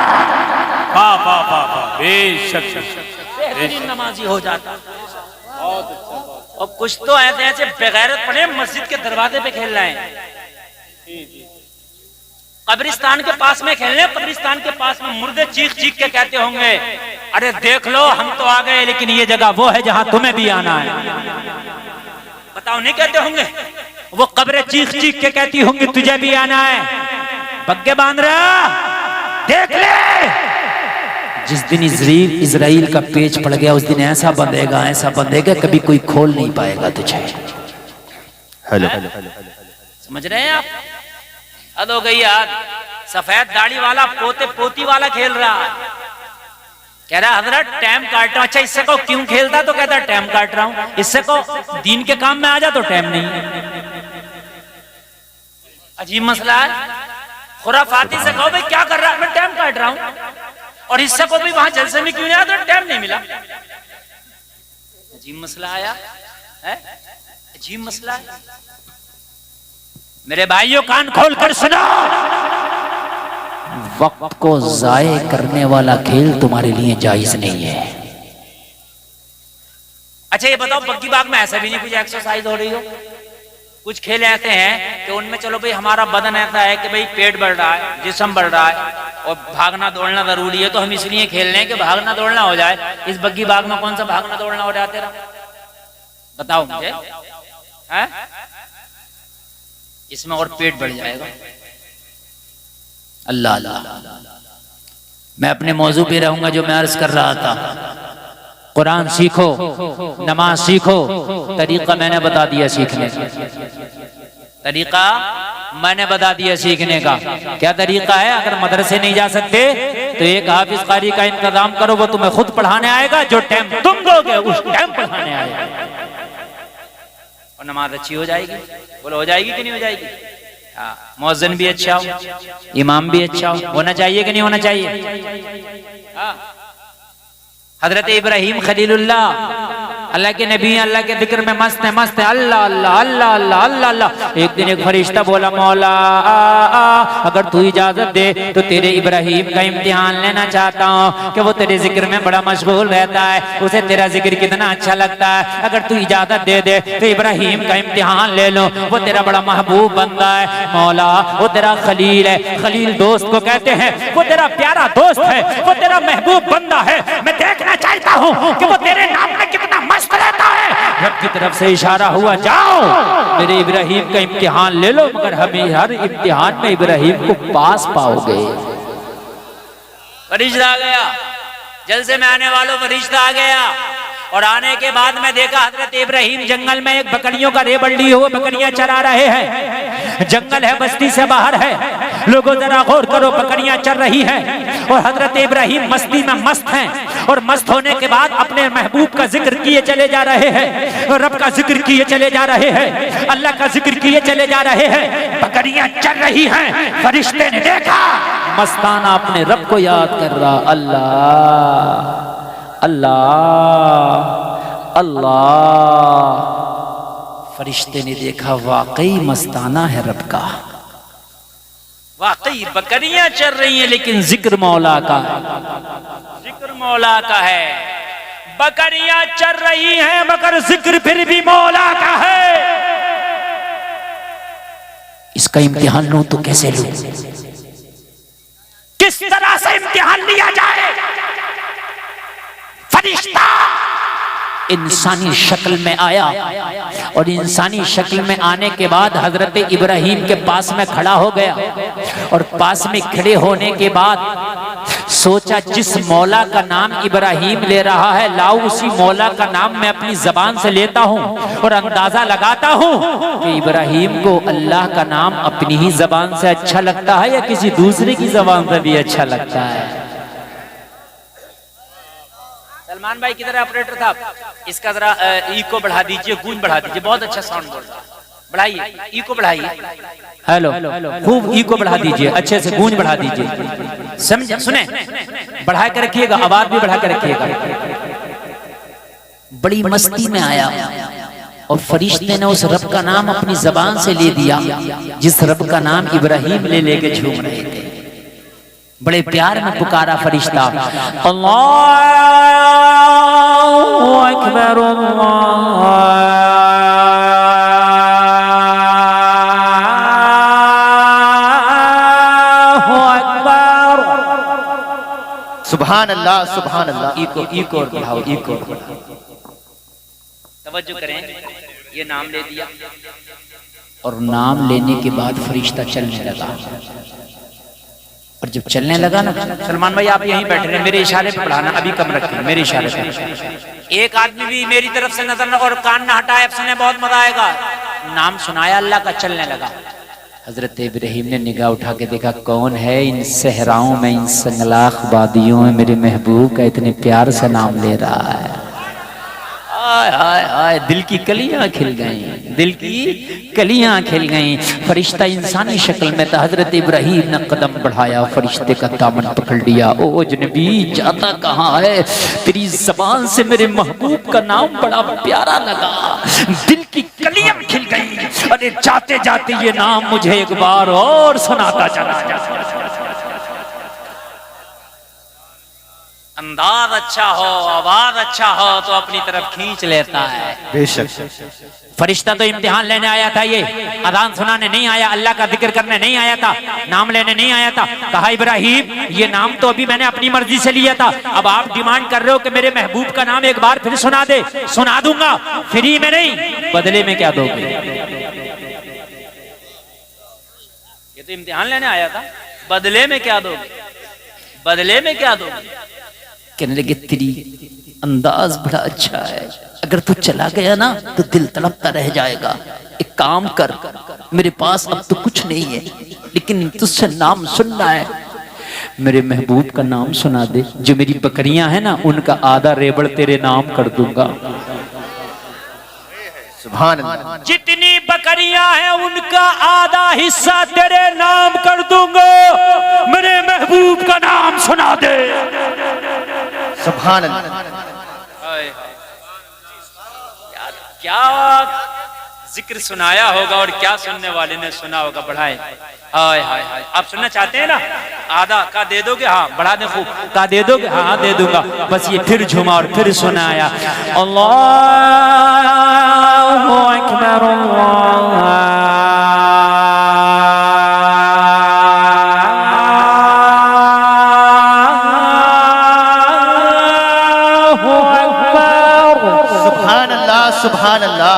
वाह वाह वाह वाह, बेशक बेहतरीन नमाजी हो जाता। और कुछ तो ऐसे ऐसे बेगैरत पड़े मस्जिद के दरवाजे पे खेल रहे हैं, कब्रिस्तान के पास में खेलने। कब्रिस्तान के पास में मुर्दे चीख चीख के कहते होंगे अरे देख लो हम तो आ गए, लेकिन ये जगह वो है जहां तुम्हें भी आना है। बताओ नहीं कहते होंगे? वो कब्रें चीख चीख के कहती होंगी तुझे भी आना है। बग्गे बांध रहा, देख ले। जिस दिन इजराइल का पेच पड़ गया उस दिन ऐसा बंधेगा, ऐसा बंधेगा कभी कोई खोल नहीं पाएगा तुझे। हेलो, समझ रहे हैं आप? हद हो गई यार। सफेद दाढ़ी वाला पोते पोती वाला खेल रहा है, कह रहा हजरत टाइम काट रहा हूं। अच्छा इससे को क्यों खेलता? तो कहता टाइम काट रहा हूं। इससे को दीन के काम में आ जा तो टाइम नहीं। अजीब मसला है। खुराफाती से कहो भाई क्या कर रहा है? मैं टाइम काट रहा हूं। और इससे को भी वहां जलसे में क्यों नहीं आता? टाइम नहीं मिला। अजीब मसला आया है, अजीब मसला है। मेरे भाइयों कान खोल कर सुनो, वक्त को जाये करने वाला खेल तुम्हारे लिए जायज नहीं है। अच्छा ये बताओ बग्गी बाग में ऐसा भी नहीं कुछ एक्सरसाइज हो रही हो? कुछ खेल ऐसे हैं कि उनमें चलो भाई हमारा बदन ऐसा है कि भाई पेट बढ़ रहा है, जिस्म बढ़ रहा है और भागना दौड़ना जरूरी है, तो हम इसलिए खेल रहे हैं कि भागना दौड़ना हो जाए। इस बग्गी बाग में कौन सा भागना दौड़ना हो रहा है तेरा? बताओ मुझे। है इसमें और पेट बढ़ जाएगा। अल्लाह अल्लाह। मैं अपने मौजू पे रहूंगा जो मैं अर्ज कर रहा था। कुरान सीखो, नमाज सीखो, तरीका मैंने बता दिया सीखने का। तरीका मैंने बता दिया सीखने का। क्या तरीका है? अगर मदरसे नहीं जा सकते तो एक हाफिज कारी का इंतजाम करो, वो तुम्हें खुद पढ़ाने आएगा। जो टाइम तुम दोगे उस टाइम पढ़ाने आएगा और नमाज अच्छी हो जाएगी। बोलो हो जाएगी कि नहीं हो जाएगी? हाँ, मौज़िन भी अच्छा हो, इमाम भी अच्छा हो, होना चाहिए कि नहीं होना चाहिए? हाँ। हजरत इब्राहिम खलीलुल्लाह अल्लाह के नबी, अल्लाह के जिक्र में मस्त है, मस्त है। अल्लाह अल्लाह अल्लाह अल्लाह अल्लाह अल्लाह। एक दिन एक फरिश्ता बोला मौला अगर तू इजाजत दे तो तेरे इब्राहिम का इम्तिहान लेना चाहता हूँ कि वो तेरे जिक्र में बड़ा मशगूल रहता है, उसे तेरा जिक्र कितना अच्छा लगता है। अगर तू इजाजत दे दे तो इब्राहिम का इम्तिहान ले लो, वो तेरा बड़ा महबूब बंदा है मौला, वो तेरा खलील है। खलील दोस्त को कहते हैं, वो तेरा प्यारा दोस्त है, वो तेरा महबूब बंदा है। मैं देखना चाहता हूँ कि वो तेरे नाम में कितना मस्त रहता है। रब की तरफ से इशारा हुआ जाओ मेरे इब्राहिम का इम्तिहान ले लो, मगर हमें हर इम्तिहान में इब्राहिम को पास पाओगे। फरिश्ता आ गया, जलसे में आने वालों फरिश्ता आ गया। और आने के बाद में देखा हजरत इब्राहिम जंगल में एक बकरियों का रेबड़ लिए हुए बकरियां चरा रहे हैं। जंगल है, बस्ती से बाहर है। लोगों जरा गौर करो, बकरियां चर रही हैं और हजरत इब्राहिम मस्ती में मस्त हैं और मस्त होने के बाद अपने महबूब का जिक्र किए चले जा रहे हैं, रब का जिक्र किए चले जा रहे हैं, अल्लाह का जिक्र किए चले जा रहे हैं। बकरियां चर रही हैं, फरिश्ते ने देखा मस्ताना अपने रब को याद कर रहा, अल्लाह अल्लाह अल्लाह। फरिश्ते ने देखा वाकई मस्ताना है रब का, वाकई बकरियां चल रही हैं लेकिन जिक्र मौला का, जिक्र मौला का है। बकरियां चल रही हैं मगर जिक्र फिर भी मौला का है। इसका इम्तिहान लूं तो कैसे लूं, किस तरह से इम्तिहान लिया जाए? फरिश्ता इंसानी शक्ल में आया और इंसानी शक्ल में आने के बाद हजरत इब्राहिम के पास में खड़ा हो गया और पास में खड़े होने के बाद सोचा जिस मौला का नाम इब्राहिम ले रहा है, लाओ उसी मौला का नाम मैं अपनी जबान से लेता हूं और अंदाजा लगाता हूं कि इब्राहिम को अल्लाह का नाम अपनी ही जबान से अच्छा लगता है या किसी दूसरे की जबान से भी अच्छा लगता है। सलमान भाई किधर है ऑपरेटर साहब, इसका जरा इको बढ़ा दीजिए, गूंज बढ़ा दीजिए, बहुत अच्छा साउंड बोल रहा है, बढ़ाइए इको बढ़ाइए। हेलो, खूब इको बढ़ा दीजिए, अच्छे से गूंज बढ़ा दीजिए, समझे? सुने, बढ़ा कर रखिएगा, आवाज भी बढ़ा कर रखिएगा। बड़ी मस्ती में आया और फरिश्ते ने उस रब का नाम अपनी जबान से ले दिया जिस रब का नाम इब्राहिम ले लेके झूम रहे थे। बड़े प्यार में पुकारा फरिश्ता, अल्लाहु अकबर अल्लाहु अकबर, सुभान अल्लाह सुभान अल्लाह। इको और बढ़ाओ, इको। तवज्जो करें, ये नाम ले दिया और नाम लेने के बाद फरिश्ता चलने लगा और जब चलने लगा ना, सलमान भाई आप यहीं बैठे रहे, मेरे इशारे पे बढ़ाना, अभी कम रखें मेरे इशारे पे। एक आदमी भी मेरी तरफ से नजर न और कान ना हटाए, अब सुने बहुत मजा आएगा। नाम सुनाया अल्लाह का, चलने लगा। हजरत इब्राहिम ने निगाह उठा के देखा कौन है इन सहराओं में, इन संगलाख वादियों में मेरे महबूब का इतने प्यार से नाम ले रहा है। हाय हाय हाय, दिल की कलियां खिल गईं, दिल की कलियां खिल गईं। फरिश्ता इंसानी शक्ल में था। हजरत इब्राहिम ने कदम बढ़ाया, फरिश्ते का दामन पकड़ लिया। ओ अजनबी, जाता कहाँ है? तेरी जबान से मेरे महबूब का नाम बड़ा प्यारा लगा, दिल की कलियां खिल गईं। अरे जाते जाते ये नाम मुझे एक बार और सुनाता चला। अंदाज अच्छा हो, आवाज अच्छा हो तो अपनी तरफ खींच लेता है। बेशक। फरिश्ता तो इम्तिहान लेने आया था, ये अजान सुनाने नहीं आया, अल्लाह का जिक्र करने नहीं आया था, नाम लेने नहीं आया था। कहा इब्राहिम ये नाम तो अभी मैंने अपनी मर्जी से लिया था, अब आप डिमांड कर रहे हो कि मेरे महबूब का नाम एक बार फिर सुना दे। सुना दूंगा, फ्री में नहीं, बदले में क्या दोगे? ये तो इम्तिहान लेने आया था, बदले में क्या दोगे? बदले में क्या दोगे? कहने लगे तेरी अंदाज बड़ा अच्छा है, अगर तू चला गया ना तो दिल तड़पता रह जाएगा। एक काम कर, मेरे पास अब तो कुछ नहीं है लेकिन तुझसे नाम सुनना है, मेरे महबूब का नाम सुना दे। जो मेरी बकरियां हैं ना उनका आधा रेबड़ तेरे नाम कर दूंगा। सुभान अल्लाह। जितनी बकरियां हैं उनका आधा हिस्सा तेरे नाम कर दूंगा, मेरे महबूब का नाम सुना दे। सुभान अल्लाह। क्या जिक्र सुनाया होगा और क्या सुनने वाले ने सुना होगा। बढ़ाए, हाय हाय हाय। आप सुनना चाहते हैं ना? आधा का दे दोगे? हाँ बढ़ा दे, खूब का दे दोगे? हाँ दे दूंगा। बस ये फिर झुमा और फिर सुनाया, अल्लाहु अकबर सुभान अल्लाह।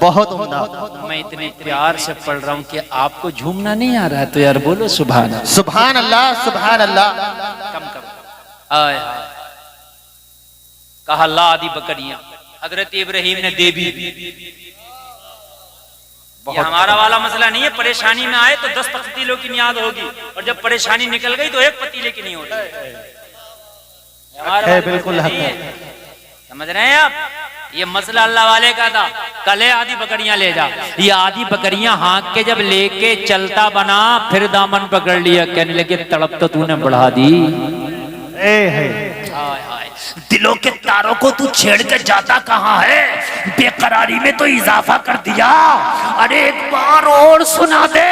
बहुत उम्दा। मैं इतने प्यार से पढ़ रहा हूँ कि आपको झूमना नहीं आ रहा है, तो यार बोलो सुभान अल्लाह। सुभान अल्लाह सुभान अल्लाह। कम कम। आय कहा ला दी बकरियां, हजरत इब्राहिम ने दे भी ये हमारा वाला मसला नहीं है। परेशानी में आए तो 10 पतीलों की नियाद होगी, और जब परेशानी निकल गई तो 1 पतीले की नहीं होगी। हमारा बिल्कुल हक है। समझ रहे हैं आप? ये मसला अल्लाह वाले का था। कल आधी बकरियां ले जा, ये आधी बकरियां हाँक के जब लेके चलता बना, फिर दामन पकड़ लिया, कहने लगे तड़प तो तूने बढ़ा दी। दिलों के तारों को तू छेड़ के जाता कहाँ है, बेकरारी में तो इजाफा कर दिया। अरे एक बार और सुना दे।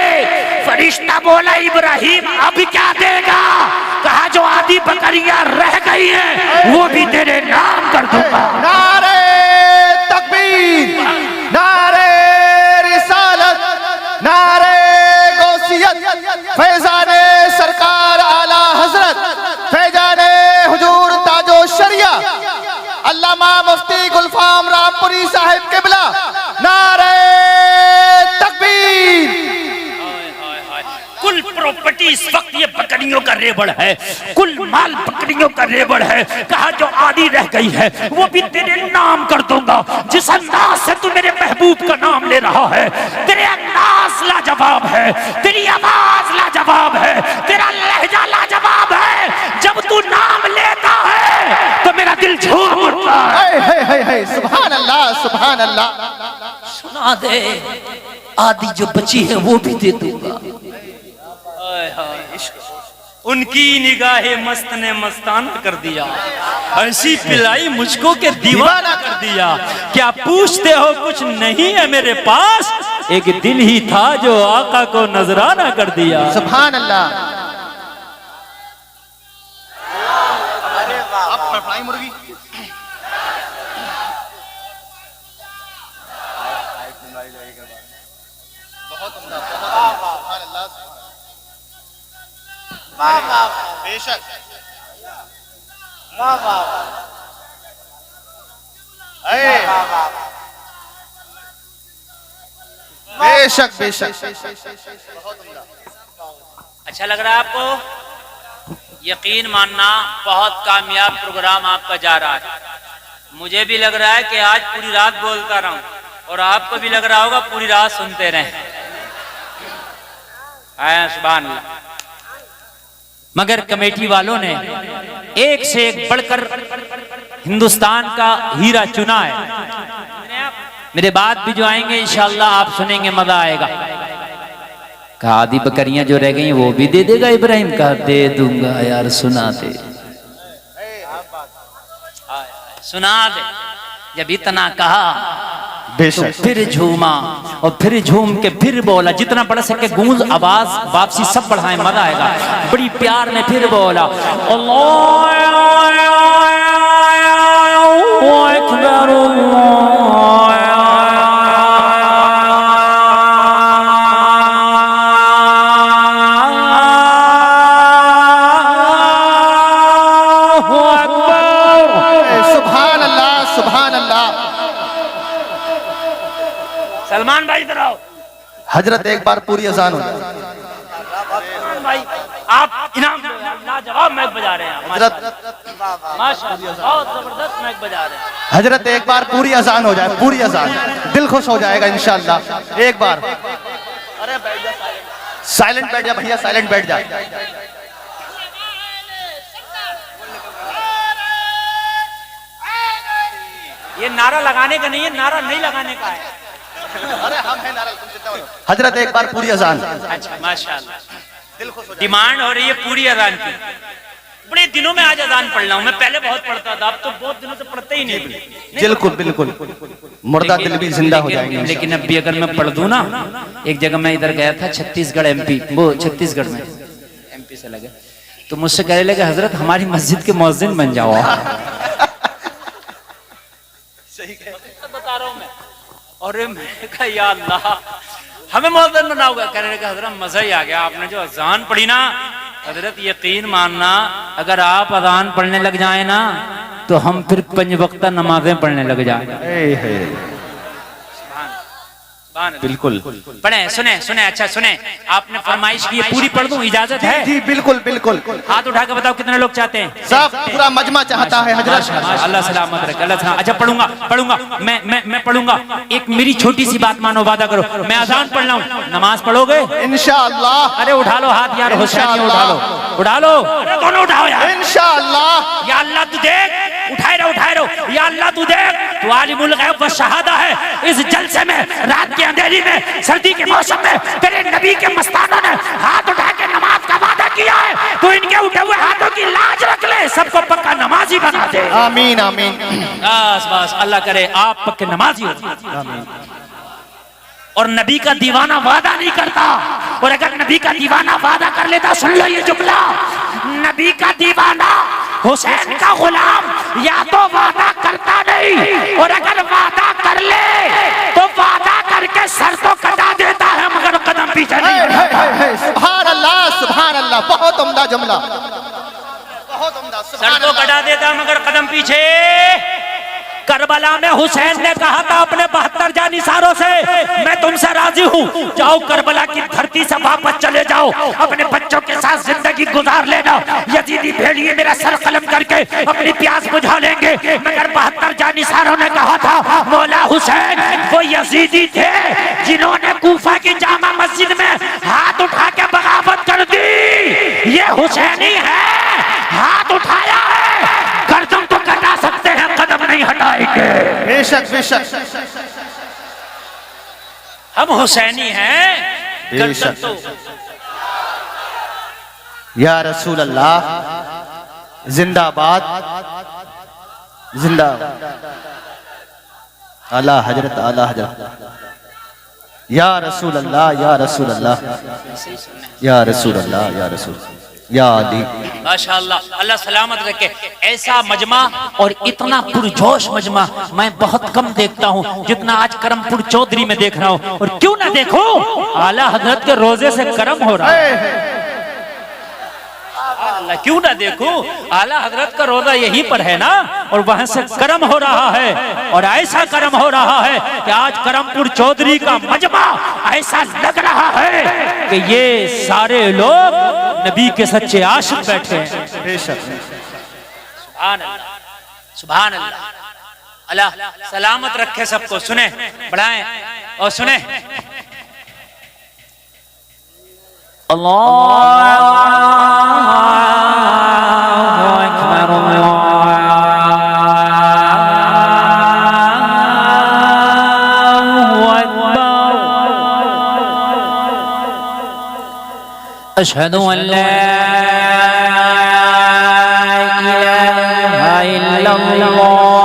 फरिश्ता बोला इब्राहिम अब क्या देगा? कहा जो आधी बकरियां रह गई हैं वो भी तेरे नाम कर दूंगा। नारे तकबीर, नारे रिसालत, नारे गौसियत, फैजाने सरकार आला हजरत, फैजाने हुजूर ताजो शरिया अल्लामा मुफ्ती गुलफाम रामपुरी साहिब किबला, नारे तकबीर। कुल प्रॉपर्टी इस वक्त ये बकरियों का रेबड़ है, कुल माल बकरियों का रेबड़ है। कहा जो आधी रह गई है वो भी तेरे नाम कर दूंगा। जिस अंदाज से तू मेरे महबूब का नाम ले रहा है, तेरे अंदाज लाजवाब है, तेरी आवाज लाजवाब है, तेरा लहजा लाजवाब है। जब तू नाम लेता है तो मेरा दिल झूम उठता है। सुभान अल्लाह, सुभान अल्लाह। सुना दे, आधी जो बची है वो भी दे दूंगा। उनकी निगाहें मस्त ने मस्ताना कर दिया, ऐसी पिलाई मुझको के दीवाना कर दिया। क्या पूछते हो कुछ नहीं है मेरे पास, एक दिल ही था जो आका को नजराना कर दिया। सुभान अल्लाह। आप फड़फड़ाई मुर्गी। बेशक बेशक बेशक। अच्छा लग रहा है आपको? यकीन मानना बहुत कामयाब प्रोग्राम आपका जा रहा है। मुझे भी लग रहा है कि आज पूरी रात बोलता रहूं, और आपको भी लग रहा होगा पूरी रात सुनते रहें। सुभान अल्लाह। मगर कमेटी वालों ने एक से एक बढ़कर हिंदुस्तान का हीरा चुना है। मेरे बाद भी जो आएंगे इंशाअल्लाह आप सुनेंगे, मजा आएगा। कहा आधी बकरियां जो रह गई वो भी दे देगा इब्राहिम? कहा दे दूंगा यार, सुना दे, सुना दे। जब इतना कहा बेशक तो फिर झूमा, और फिर झूम के फिर बोला, जितना बढ़ सके गूंज आवाज वापसी सब बढ़ाए, मजा आएगा। बड़ी प्यार में फिर बोला सुभान अल्लाह, सुभान अल्लाह। सलमान भाई इधर आओ। हजरत एक बार पूरी अजान हो जाए। भाई आप इनाम लाजवाब मैक बजा रहे हैं हजरत माशाअल्लाह, बहुत जबरदस्त मैक बजा रहे हैं। हजरत एक बार पूरी अजान हो जाए, पूरी अजान, दिल खुश हो जाएगा इंशाअल्लाह। एक बार। अरे बैठ जा, साइलेंट बैठ जा भैया, साइलेंट बैठ जा। ये नारा लगाने का नहीं है, नारा नहीं लगाने का है। अरे हम हैं नारा। हजरत एक बार पूरी अजान। अच्छा माशाअल्लाह, डिमांड हो रही है पूरी अजान की। बड़े दिनों में आज अजान पढ़ रहा हूँ। मैं पहले बहुत पढ़ता था, अब तो बहुत दिनों से पढ़ते ही नहीं। बिल्कुल बिल्कुल, मुर्दा दिल भी जिंदा हो जाएंगे। लेकिन अब भी अगर मैं पढ़ दूं ना, एक जगह मैं इधर गया था छत्तीसगढ़ एमपी, वो छत्तीसगढ़ में एमपी से लगे, तो मुझसे कहने लगे हजरत हमारी मस्जिद के मुअज्जिन बन जाओ। सही बता रहा हूँ मैं। और मैं कहा या अल्लाह हमें मुअज्जिन बनाओगे? कहने लगे हजरत मजा ही आ गया, आपने जो अजान पढ़ी ना, हजरत यकीन मानना अगर आप अजान पढ़ने लग जाए ना तो हम फिर 5 वक्ता नमाजें पढ़ने लग जाए। बिल्कुल। पढ़े, सुने सुने, अच्छा सुने, आपने फरमाइश की है, पूरी पढ़ दूं, इजाजत है? जी बिल्कुल बिल्कुल। हाथ उठा के बताओ कितने लोग चाहते हैं? सब पूरा मजमा चाहता है हजरत। माशाअल्लाह, अल्लाह सलामत रखे, अल्लाह सलामत। अच्छा पढ़ूंगा पढ़ूंगा, मैं पढ़ूंगा। एक मेरी छोटी सी बात मानो, वादा करो, मैं अजान पढ़ रहा हूँ, नमाज पढ़ोगे? इंशाअल्लाह। अरे उठा लो हाथ यार, हुसैनी उठा लो, उठा लो, अरे दोनों उठाओ यार। इंशाअल्लाह। या अल्लाह तू देख, उठाए रहो, या अल्लाह तू देख, तू आलिमुल गैब व शहादा है। इस जलसे में, रात के अंधेरी में, सर्दी के मौसम में तेरे नबी के मस्तानों ने हाथ उठा के नमाज का वादा किया है। तू इनके उठे हुए हाथों की लाज रख ले, सबको पक्का नमाजी बना दे। आमीन आमीन। बस बस, अल्लाह करे आप पक्के नमाजी हो। और नबी का दीवाना वादा नहीं करता, और अगर नबी का दीवाना वादा कर लेता, सुन लो ये जुमला, नबी का दीवाना हुसैन का गुलाम या तो वादा करता नहीं, और अगर वादा कर ले तो वादा करके सर तो कटा देता है, मगर कदम पीछे नहीं हटाता। सुभान अल्लाह सुभान अल्लाह। बहुत उम्दा जुमला, बहुत उम्दा। सर तो कटा देता मगर कदम पीछे। करबला में हुसैन ने कहा था अपने 72 जानिसारों से, मैं तुमसे राजी हूँ, जाओ करबला की धरती से वापस चले जाओ, अपने बच्चों के साथ जिंदगी गुजार लेना, यजीदी भेड़िए मेरा सर कलम करके अपनी प्यास बुझा लेंगे। मगर 72 जानिसारों ने कहा था, मौला हुसैन वो यजीदी थे जिन्होंने कूफा की जामा मस्जिद में हाथ उठा के बगावत कर दी, ये हुसैनी है, हाथ उठाया है, गर्दन तो कटा सकते हैं, कदम नहीं हटाएंगे। बेशक बेशक। हम हुसैनी हैं, गर्दन तो। या रसूल अल्लाह जिंदाबाद जिंदाबाद। आला हजरत आला हजरत। या रसूल अल्लाह या रसूल अल्लाह या रसूल अल्लाह या रसूल या अली। माशाअल्लाह, अल्लाह सलामत रखे। ऐसा मजमा और इतना पुरजोश मजमा मैं बहुत कम देखता हूँ जितना आज करमपुर चौधरी में देख रहा हूँ। और क्यों ना देखो, आला हजरत के रोजे से करम हो रहा है। अल्लाह, क्यों ना देखो, आला हजरत का रोजा यहीं पर है ना, और वहां से करम हो रहा है। और ऐसा करम हो रहा है कि आज करमपुर चौधरी का मजमा ऐसा लग रहा है कि ये सारे लोग नबी के सच्चे आशिक बैठे हैं। बेशक। सुभान अल्लाह, सुभान अल्लाह। अल्लाह सलामत रखे सबको। सुने, बढ़ाएं और सुने। अशहदु अल्ला इलाहा इल्लल्लाह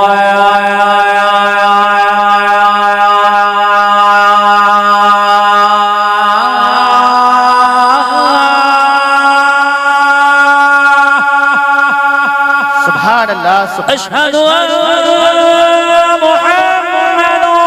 सुभान अल्लाह। अशहदु अन्ना मुहम्मदुर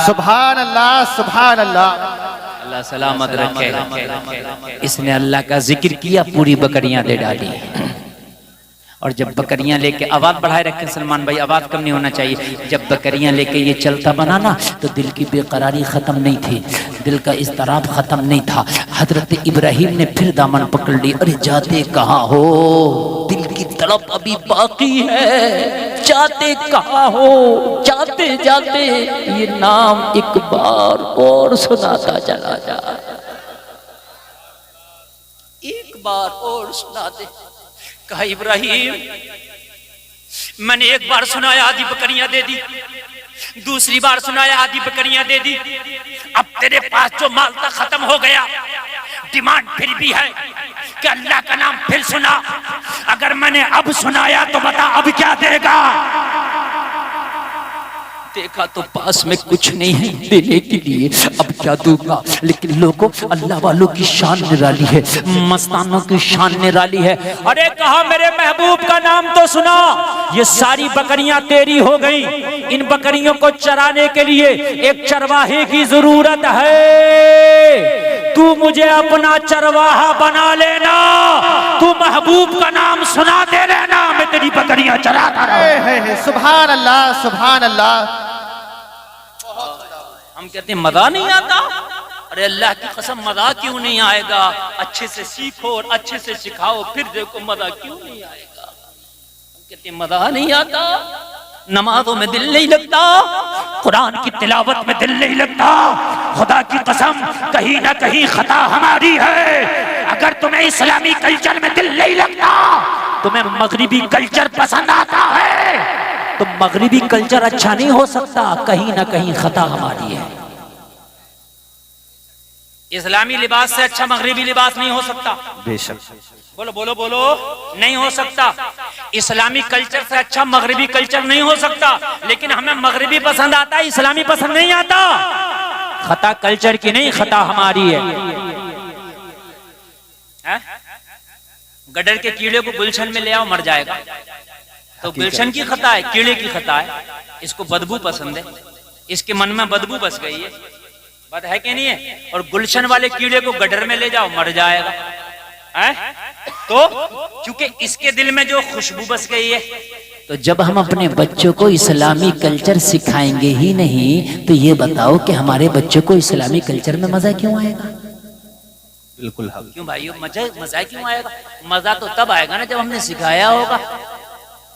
सुभान अल्लाह सुभान अल्लाह। अल्लाह सलामत रखे। इसने अल्लाह का जिक्र किया, पूरी बकरियां दे डाली। और जब बकरियां लेके, आवाज बढ़ाए रखें सलमान भाई, आवाज कम नहीं होना चाहिए, जब बकरियां लेके ये चलता बना ना तो दिल की बेकरारी खत्म नहीं थी, दिल का इज़्तिराब खत्म नहीं था। हजरत इब्राहिम ने फिर दामन पकड़ ली, अरे जाते कहाँ हो, दिल की तड़प अभी बाकी है, जाते कहाँ हो, जाते जाते ये नाम एक बार और सुनाता चला जा, एक बार और सुना दे। कहा इब्राहिम मैंने एक बार सुनाया आधी बकरियां दे दी, दूसरी बार सुनाया आधी बकरियां दे दी, अब तेरे पास जो माल था खत्म हो गया, डिमांड फिर भी है कि अल्लाह का नाम फिर सुना, अगर मैंने अब सुनाया तो बता अब क्या देगा। देखा तो पास में कुछ नहीं है देने के लिए, अब क्या दूंगा। लेकिन लोगों, अल्लाह वालों की शान निराली है, मस्तानों की शान निराली है। अरे कहा मेरे महबूब का नाम तो सुना, ये सारी बकरियां तेरी हो गई, इन बकरियों को चराने के लिए एक चरवाहे की जरूरत है, तू मुझे अपना चरवाहा बना लेना, तू महबूब का नाम सुना दे रहना, मैं तेरी बकरियां चराता रहूं। सुभान अल्लाह, सुभान अल्लाह। हम कहते हैं मजा नहीं आता, अरे अल्लाह की कसम मजा क्यों नहीं आएगा, अच्छे से सीखो और अच्छे से सिखाओ, फिर देखो मजा क्यों नहीं आएगा। हम कहते हैं मजा नहीं आता, नमाजों में दिल नहीं लगता, कुरान की तिलावत में दिल नहीं लगता, खुदा की कसम कहीं ना कहीं खता हमारी है। अगर तुम्हें इस्लामी कल्चर में दिल नहीं लगता, तुम्हें मगरिबी कल्चर पसंद आता है, तो मगरिबी कल्चर अच्छा नहीं हो सकता, कहीं ना कहीं खता हमारी है। इस्लामी लिबास से अच्छा मगरिबी लिबास नहीं हो सकता, बेशक। बोलो बोलो बोलो, नहीं हो सकता। इस्लामी कल्चर से अच्छा मगरिबी कल्चर नहीं हो सकता, लेकिन हमें मगरिबी पसंद आता है, इस्लामी पसंद नहीं आता। खता कल्चर की नहीं, खता हमारी है। गडर के कीड़े को गुलशन में ले आओ, मर जाएगा, तो गुलशन की खता है, कीड़े की खता है। इसको बदबू पसंद है, इसके मन में बदबू बस गई है, बात है कि नहीं है। और गुलशन वाले कीड़े को गडर में ले जाओ, मर जाएगा, है? तो क्योंकि इसके दिल में जो खुशबू बस गई है। तो जब हम अपने बच्चों को इस्लामी कल्चर सिखाएंगे ही नहीं, तो ये बताओ कि हमारे बच्चों को इस्लामी कल्चर में मजा क्यों आएगा। बिल्कुल क्यों भाइयों, मजा क्यों आएगा। मजा तो तब आएगा ना जब हमने सिखाया होगा।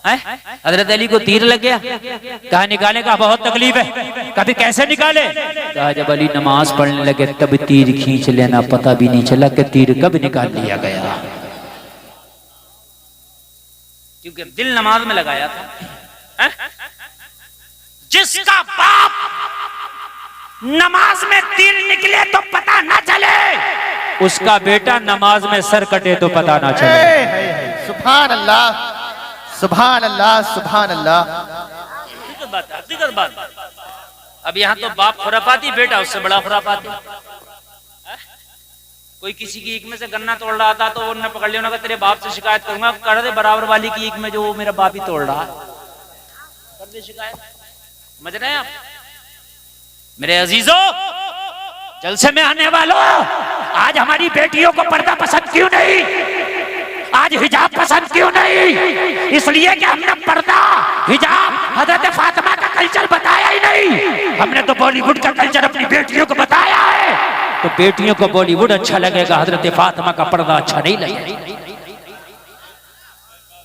हजरत अली को तीर लग गया, कहा निकाले, का बहुत तकलीफ है, कभी कैसे निकाले, कहा जब अली नमाज पढ़ने लगे तब तीर खींच लेना, पता भी नहीं चला कि तीर कब निकाल लिया गया, क्योंकि दिल नमाज में लगाया था। जिसका बाप नमाज में तीर निकले तो पता ना चले, उसका बेटा नमाज में सर कटे तो पता ना चले। सुभान अल्लाह, सुभान अल्लाह, सुभान अल्लाह। हकीकत बात। अब यहाँ तो बाप खुरापाती, बेटा उससे बड़ा खुरापाती। कोई किसी की ईख में से गन्ना तोड़ रहा था तो उन्होंने पकड़ लिया, उन्होंने तेरे बाप से शिकायत करूंगा, कर दे बराबर वाली की ईख में जो मेरा बाप ही तोड़ रहा है, कर दे शिकायत। समझ रहे हैं आप मेरे अजीजों, जलसे में आने वालों, आज हमारी बेटियों को पर्दा पसंद क्यों नहीं, आज हिजाब पसंद क्यों नहीं, इसलिए कि हमने पर्दा, हिजाब, हजरत फातिमा का कल्चर बताया ही नहीं, हमने तो बॉलीवुड का कल्चर अपनी बेटियों को बताया है। तो बेटियों को बॉलीवुड अच्छा लगेगा, हजरत फातिमा का पर्दा अच्छा नहीं लगेगा।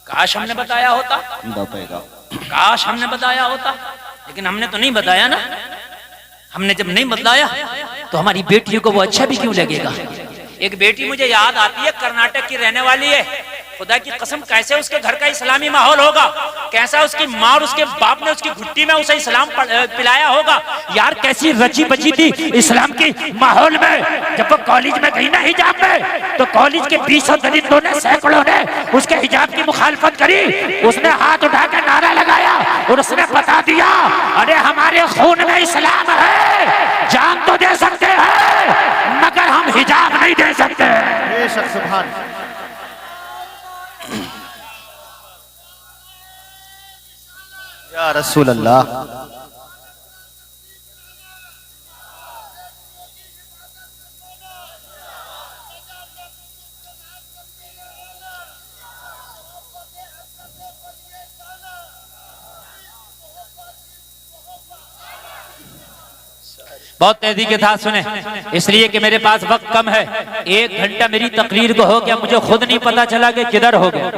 काश हमने बताया होता, काश हमने बताया होता, लेकिन हमने तो नहीं बताया ना। हमने जब नहीं बतलाया तो हमारी बेटियों को वो अच्छा भी क्यों लगेगा। एक बेटी मुझे याद आती है, कर्नाटक की रहने वाली है, खुदा की कसम कैसे उसके घर का इस्लामी माहौल होगा, कैसा उसकी माँ और उसके बाप ने उसकी घुट्टी में उसे इस्लाम पिलाया होगा। यार कैसी रची बची थी इस्लाम की माहौल में। जब वो कॉलेज में गई ना हिजाब में, तो कॉलेज के 20 दरिंदों ने, सैकड़ों ने उसके हिजाब की मुखालफत करी। उसने हाथ उठाकर नारा लगाया और उसने बता दिया, अरे हमारे खून में इस्लाम है, जान तो दे सकते हैं मगर हम हिजाब नहीं दे सकते। सुभान या रसूल अल्लाह। बहुत तेजी के साथ सुने, इसलिए कि मेरे पास वक्त कम है। 1 घंटा मेरी तकरीर को हो गया, मुझे खुद नहीं पता चला कि किधर हो गया।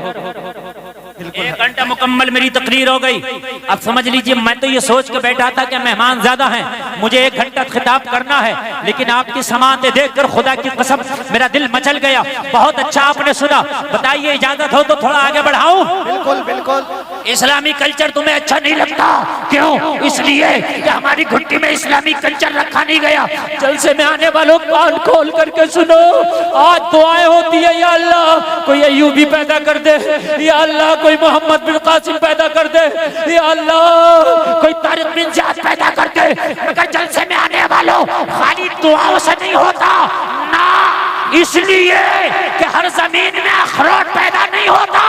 1 घंटा मुकम्मल मेरी तकरीर हो गई। अब समझ लीजिए, मैं तो ये सोच के बैठा था कि मेहमान ज्यादा हैं, मुझे 1 घंटा खिताब करना है, लेकिन आपकी समाअतें देखकर खुदा की कसम मेरा दिल मचल गया। बहुत अच्छा आपने सुना, बताइए इजाजत हो तो थोड़ा आगे बढ़ाऊं? बिल्कुल बिल्कुल। इस्लामी कल्चर तुम्हें अच्छा नहीं लगता? क्यों? इसलिए कि हमारी घुट्टी में इस्लामी कल्चर रखा नहीं गया। जलसे में आने वालों कान खोल करके सुनो, आज दुआएं होती है, या अल्लाह कोई अय्यूबी पैदा कर दे, या अल्लाह कोई मोहम्मद बिन कासिम पैदा कर दे, या अल्लाह कोई तारिक बिन ज़ियाद पैदा कर दे। मगर जलसे में आने वालों खाली दुआओं से नहीं होता ना, इसलिए कि हर जमीन में अखरोट पैदा नहीं होता,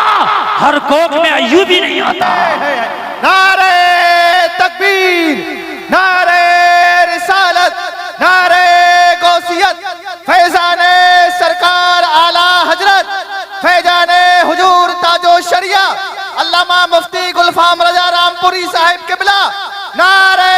हर कोख में अय्यूबी नहीं होता। नारे तकबीर, नारे रिसालत, नारे गौसियत, फैजाने सरकार आला हजरत, फैजाने हुजूर ताजो शरिया अल्लामा मुफ्ती गुलफाम रजा रामपुरी साहिब किबला। नारे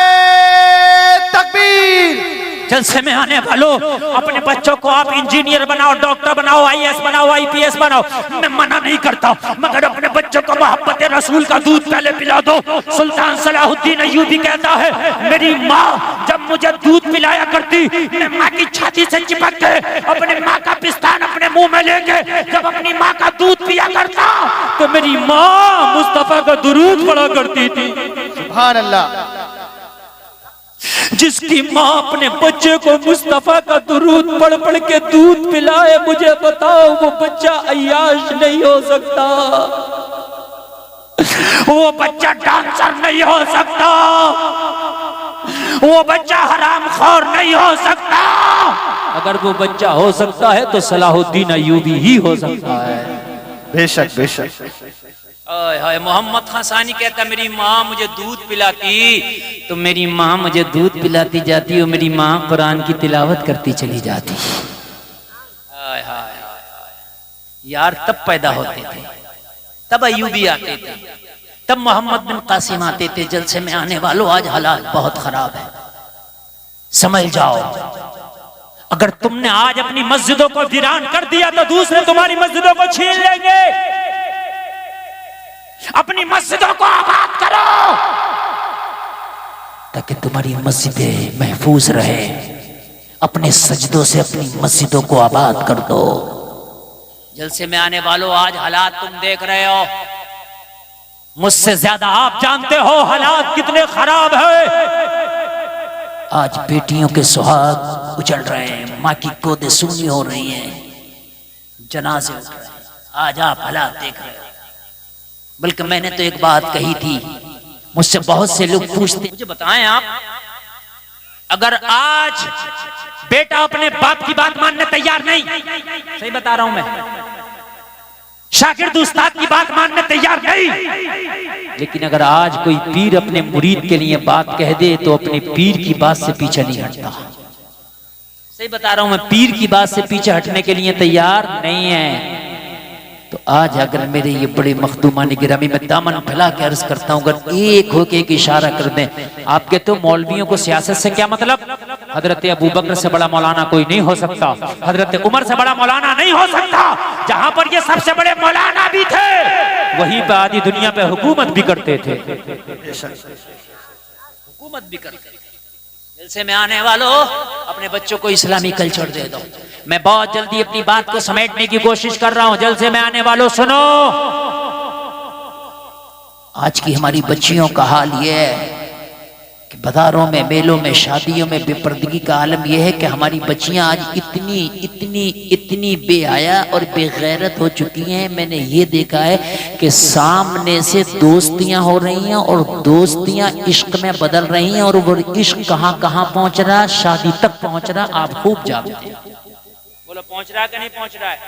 तकबीर। जलसे में आने वालों, अपने बच्चों को आप इंजीनियर बनाओ, डॉक्टर बनाओ, IAS बनाओ, IPS बनाओ, मैं मना नहीं करता, मगर अपने बच्चों को मोहब्बत रसूल का दूध पहले पिला दो। सुल्तान सलाहुद्दीन अय्यूबी कहता है, मेरी माँ जब मुझे दूध पिलाया करती, मैं माँ की छाती से चिपक के अपने माँ का पिस्तान अपने मुंह में लेके जब अपनी माँ का दूध पिया करता, तो मेरी माँ मुस्तफा का दुरूद पढ़ा करती थी। सुभान अल्लाह। जिसकी माँ अपने बच्चे को मुस्तफा का दुरूद पढ़ पढ़ के दूध पिलाए, मुझे बताओ वो बच्चा अय्याश नहीं हो सकता, वो बच्चा डांसर नहीं हो सकता, वो बच्चा हरामखोर नहीं हो सकता। अगर वो बच्चा हो सकता है तो सलाहुद्दीन अय्यूबी ही हो सकता है। बेशक बेशक। हाय मोहम्मद खासानी कहता, मेरी माँ मुझे दूध पिलाती, तो मेरी माँ मुझे दूध पिलाती जाती और मेरी माँ कुरान की तिलावत करती चली जाती। हाय हाय यार, तब पैदा होते थे, तब अय्यूबी आते थे, तब मोहम्मद बिन कासिम आते थे। जलसे में आने वालों, आज हालात बहुत खराब है, समझ जाओ। अगर तुमने आज अपनी मस्जिदों को वीरान कर दिया तो दूसरे तुम्हारी मस्जिदों को छीन लेंगे। अपनी मस्जिदों को आबाद करो ताकि तुम्हारी मस्जिदें महफूज रहे। अपने सजदों से अपनी मस्जिदों को आबाद कर दो। जलसे में आने वालों, आज हालात तुम देख रहे हो, मुझसे ज्यादा आप जानते हो हालात कितने खराब है। आज बेटियों के सुहाग उजड़ रहे हैं, माँ की गोदें सूनी हो रही हैं, जनाजे उठ रहे हैं। आज आप हालात देख रहे हो। बल्कि मैंने तो एक बात कही थी, मुझसे बहुत से लोग पूछते, मुझे बताएं आप, अगर आज बेटा अपने बाप की बात मानने तैयार नहीं, सही बता रहा हूं मैं, शागिर्द उस्ताद की बात मानने तैयार नहीं, लेकिन अगर आज कोई पीर अपने मुरीद के लिए बात कह दे तो अपने पीर की बात से पीछे नहीं हटता। सही बता रहा हूं मैं, पीर की बात से पीछे हटने के लिए तैयार नहीं है। तो आज अगर मेरे ये बड़े मखदूमानी गिरामी में दामन फैला के अर्ज करता हूं, अगर एक होके एक इशारा कर दें, आप कहते हो मौलवियों को सियासत से क्या मतलब? हजरत अबू बकर से बड़ा मौलाना कोई नहीं हो सकता, हजरत उमर से बड़ा मौलाना नहीं हो सकता। जहां पर ये सबसे बड़े मौलाना भी थे, वहीं पर आधी दुनिया पे हुकूमत भी करते थे, हुकूमत भी करते। जलसे में आने वालों, अपने बच्चों को इस्लामी कल्चर दे दो। मैं बहुत जल्दी अपनी बात को समेटने की कोशिश कर रहा हूं। जलसे में आने वालों सुनो, आज की हमारी बच्चियों का हाल यह है कि बाजारों में, मेलों में, शादियों में बेपर्दगी का आलम यह है कि हमारी बच्चियां आज इतनी इतनी इतनी बेहया और बेगैरत हो चुकी हैं। मैंने ये देखा है कि सामने से दोस्तियां हो रही हैं और दोस्तियां इश्क में बदल रही हैं, और वो इश्क कहां कहां पहुंच रहा, शादी तक पहुंच रहा। आप खूब जानते हैं। बोलो पहुंच रहा है कि नहीं पहुंच रहा है?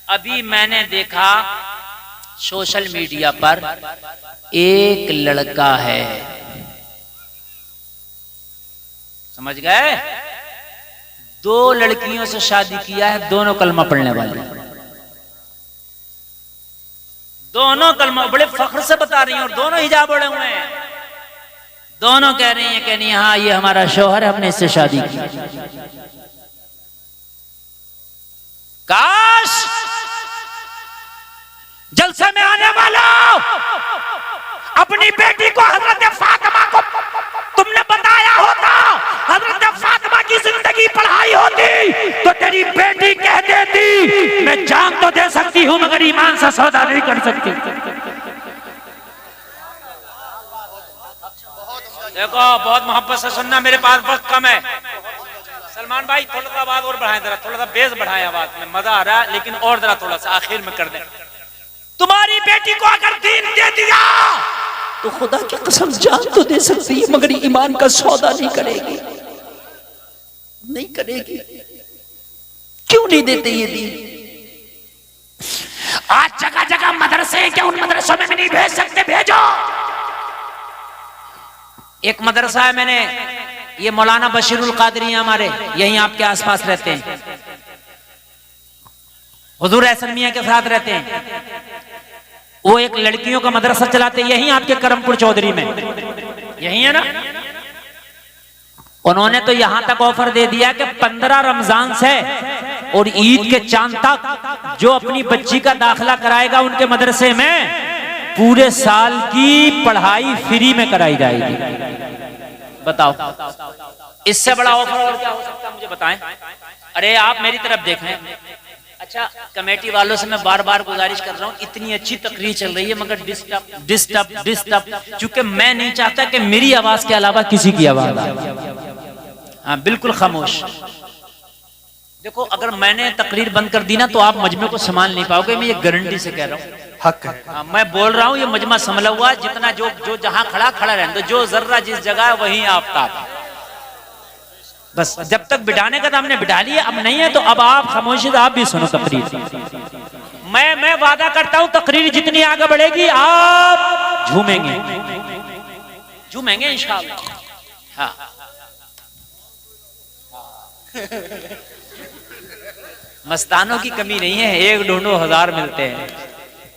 अभी मैंने देखा सोशल मीडिया पर एक लड़का है, समझ गए, 2 लड़कियों से शादी किया है, दोनों कलमा पढ़ने वाली, दोनों कलमा, बड़े फख्र से बता रही हैं, और दोनों हिजाब ओढ़े हुए हैं। दोनों कह रही हैं कि नहीं हाँ ये हमारा शौहर है, हमने इससे शादी की। काश जलसे में आने वालों अपनी बेटी को हजरत फातिमा को तुमने बताया होता, हजरत फातिमा की जिंदगी पढ़ाई होती तो तेरी बेटी कह देती मैं जान तो दे सकती हूं मगर ईमान से सौदा नहीं कर सकती। देखो बहुत मोहब्बत से सुनना, मेरे पास वक्त कम है। सलमान भाई थोड़ा सा आवाज और बढ़ाएं, जरा थोड़ा सा बेस बढ़ाएं आवाज में, मजा आ रहा है लेकिन और जरा थोड़ा सा आखिर में कर दें। तुम्हारी बेटी को अगर दीन दे दिया तो खुदा की कसम जान तो दे सकती है मगर ईमान का सौदा नहीं करेगी, नहीं करेगी। क्यों नहीं देते ये दीन? आज जगह जगह मदरसे हैं, क्या उन मदरसों में नहीं भेज सकते? भेजो। एक मदरसा है, मैंने ये मौलाना बशीरुल कादरी हमारे यहीं आपके आसपास रहते हैं, हुजूर एहसन मियां के साथ रहते हैं। वो एक लड़कियों का मदरसा चलाते हैं यहीं आपके करमपुर चौधरी में, यही है ना। उन्होंने तो यहां तक ऑफर दे दिया कि 15 रमजान से और ईद के चांद तक जो अपनी बच्ची का दाखिला कराएगा उनके मदरसे में पूरे साल की पढ़ाई फ्री में कराई जाएगी। बताओ इससे बड़ा ऑफर और क्या हो सकता है, मुझे बताएं। अरे आप मेरी तरफ देखें। अच्छा कमेटी वालों से मैं बार बार गुजारिश कर रहा हूँ, इतनी अच्छी तकरीर चल रही है मगर डिस्टर्ब डिस्टर्ब डिस्टर्ब, क्योंकि मैं नहीं चाहता कि मेरी आवाज के अलावा किसी की आवाज आए। हाँ बिल्कुल खामोश। देखो अगर मैंने तकरीर बंद कर दी ना तो आप मजमे को संभाल नहीं पाओगे, मैं ये गारंटी से कह रहा हूँ। हक है। हाँ, मैं बोल रहा हूँ ये मजमा संभला हुआ, जितना जो जहां खड़ा रहने दो, जो जर्रा जिस जगह है वहीं आफ्ताब। बस जब तक बिठाने का था हमने बिठा लिया, अब नहीं है तो अब आप खामोशी से आप भी सुनो तकरीर। मैं वादा करता हूँ तकरीर जितनी आगे बढ़ेगी आप झूमेंगे इंशाअल्लाह। हाँ मस्तानों की कमी नहीं है, एक ढूंढो हजार मिलते हैं।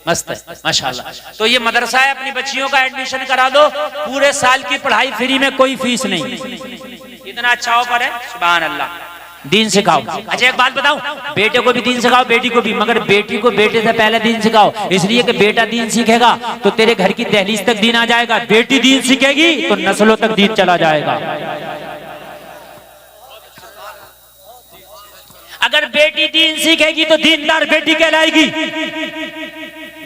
मस्त है माशाल्लाह। तो ये मदरसा है, अपनी बच्चियों का एडमिशन करा दो, पूरे साल की पढ़ाई फ्री में, कोई फीस नहीं। इतना अच्छा ऑफर है, सुभान अल्लाह। दीन सिखाओ। अच्छा एक बात बताऊं, बेटे को भी दीन सिखाओ, बेटी को भी, मगर बेटी को बेटे से पहले दीन सिखाओ, इसलिए कि बेटा दीन सीखेगा तो तेरे घर की दहलीज तक दीन आ जाएगा, बेटी दीन सीखेगी तो नस्लों तक दीन चला जाएगा। अगर बेटी दीन सीखेगी तो दीनदार बेटी कहलाएगी,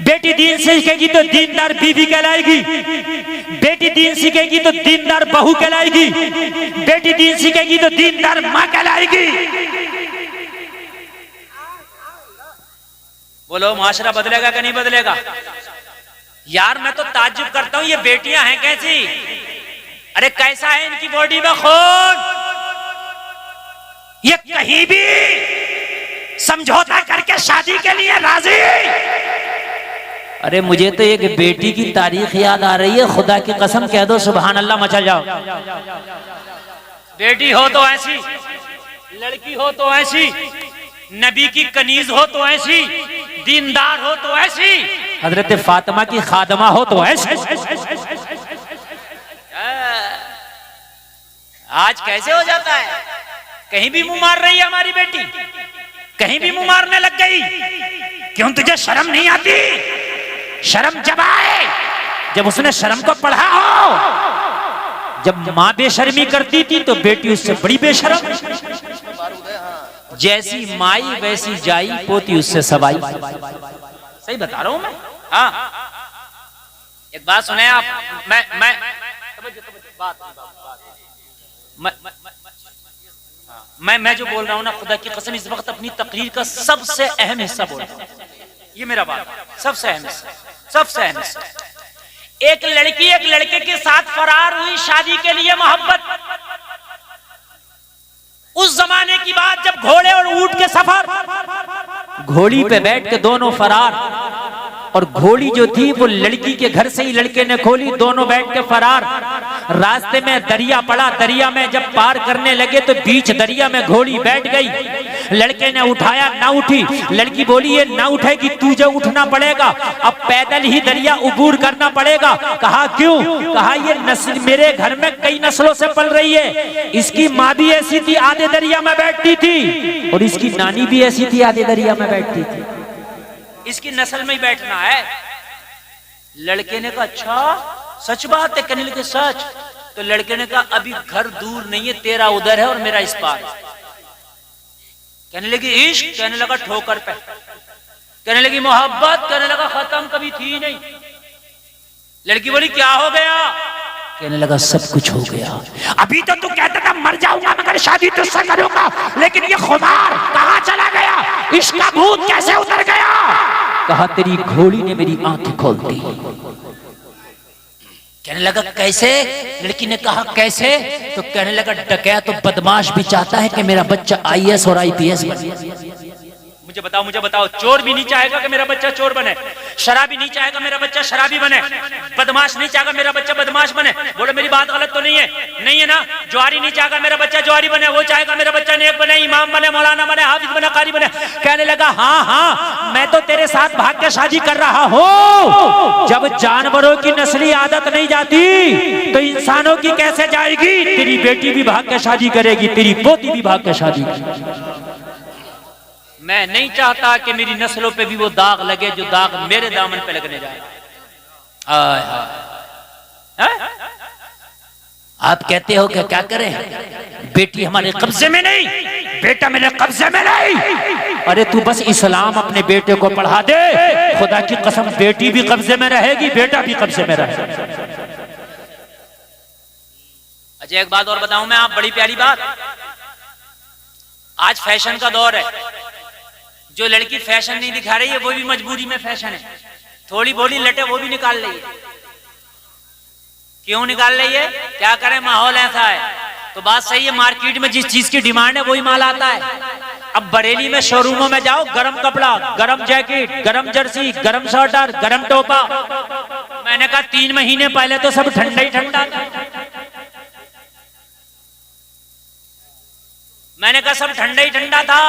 बेटी दीन सीखेगी तो दीनदार बीवी कहलाएगी, बेटी दीन सीखेगी तो दीनदार बहू कहलाएगी, बेटी दीन सीखेगी तो दीनदार मां कहलाएगी। बोलो माशरा बदलेगा कि नहीं बदलेगा? यार मैं तो ताज्जुब करता हूं, ये बेटियां हैं कैसी? अरे कैसा है इनकी बॉडी में खून, ये कहीं भी समझौता करके शादी के लिए राजी। अरे मुझे तो एक बेटी की तारीख याद आ रही है, खुदा की कसम कह दो सुभान अल्लाह मचल जाओ। बेटी हो तो ऐसी, लड़की हो तो ऐसी, नबी की कनीज हो तो ऐसी, दीनदार हो तो ऐसी, हजरत फातिमा की खादमा हो तो ऐसी। आज कैसे हो जाता है, कहीं भी मुंह मार रही है हमारी बेटी, कहीं भी मुंह मारने लग गई। क्यों तुझे शर्म नहीं आती? शर्म जब आए जब उसने शर्म को पढ़ा हो। जब माँ बेशर्मी करती थी तो बेटी उससे बड़ी बेशर्म। जैसी माई वैसी जाई, पोती उससे सवाई। सही बता रहा हूं मैं। हाँ एक बात सुने आप, मैं जो बोल रहा हूं ना, खुदा की कसम इस वक्त अपनी तकरीर का सबसे अहम हिस्सा बोल रहा हूं। ये मेरा बात, सबसे अहम हिस्सा, सबसे अहम हिस्सा। एक लड़की एक लड़के के साथ फरार हुई शादी के लिए, मोहब्बत। उस जमाने की बात जब घोड़े और ऊंट के सफर, घोड़ी पे बैठ के दोनों फरार, और घोड़ी जो थी वो लड़की के घर से ही लड़के ने खोली, दोनों बैठ के फरार। रास्ते में दरिया पड़ा, दरिया में जब पार करने लगे तो बीच दरिया में घोड़ी बैठ गई। लड़के ने उठाया, ना उठी। लड़की बोली ये ना उठेगी, तुझे उठना पड़ेगा, अब पैदल ही दरिया उबूर करना पड़ेगा। कहा क्यों? कहा ये नस्ल मेरे घर में कई नस्लों से पल रही है। इसकी माँ भी ऐसी थी, आधे दरिया में बैठती थी, और इसकी नानी भी ऐसी थी, आधे दरिया में बैठती थी। इसकी नस्ल में ही बैठना है। लड़के ने कहा अच्छा सच बात है? कहने लगे सच। तो लड़के ने कहा अभी घर दूर नहीं है, तेरा उधर है और मेरा इस पार। कहने लगी इश्क, कहने लगा ठोकर पे। कहने लगी मोहब्बत, कहने लगा खत्म, कभी थी नहीं। लड़की बोली क्या हो गया? कहने लगा सब कुछ हो गया। अभी तो तू कहता था मर जाऊंगा मगर शादी तुझसे करूंगा, लेकिन ये खुमार कहां चला गया? इश्क का भूत कैसे उतर गया? कहा तेरी घोड़ी ने मेरी आंखें खोल दी। कहने लगा कैसे? लड़की ने कहा कैसे? तो कहने लगा डकैत तो बदमाश भी चाहता है कि मेरा बच्चा IAS और IPS बने। मुझे बताओ, चोर भी नहीं चाहेगा कि मेरा बच्चा चोर बने, शराबी नहीं चाहेगा मेरा बच्चा शराबी बने, बदमाश नहीं चाहेगा मेरा बच्चा बदमाश बने। बोलो मेरी बात गलत तो नहीं है? नहीं है ना? ज्वारी नहीं चाहेगा मेरा बच्चा ज्वारी बने, वो चाहेगा मेरा बच्चा नेक बने, इमाम बने, मौलाना बने, हाफिज बने, कारी बने। कहने लगा हाँ, मैं तो तेरे साथ भाग के शादी कर रहा हूँ। जब जानवरों की नस्ली आदत नहीं जाती तो इंसानों की कैसे जाएगी? तेरी बेटी भी भाग के शादी करेगी, तेरी पोती भी भाग के शादी करेगी। मैं नहीं चाहता कि मेरी नस्लों पे भी वो दाग लगे जो दाग मेरे दामन पे लगने जाए। आप कहते हो कि क्या करें? बेटी हमारे कब्जे में नहीं, बेटा मेरे कब्जे में नहीं। अरे तू बस इस्लाम अपने बेटे को पढ़ा दे, खुदा की कसम बेटी भी कब्जे में रहेगी, बेटा भी कब्जे में रहेगा। अच्छा एक बात और बताऊं मैं, आप बड़ी प्यारी बात। आज फैशन का दौर है। जो लड़की फैशन नहीं दिखा रही है वो भी मजबूरी में फैशन है। थोड़ी बोली लटे वो भी निकाल रही है। क्यों निकाल रही है? क्या करें, माहौल ऐसा है। तो बात सही है, मार्केट में जिस चीज की डिमांड है वही माल आता है। अब बरेली में शोरूमों में जाओ, गरम कपड़ा, गरम जैकेट, गरम जर्सी, गरम स्वेटर, गरम टोपा। मैंने कहा 3 महीने पहले तो सब ठंडा ही ठंडा था। मैंने कहा सब ठंडा ही ठंडा था।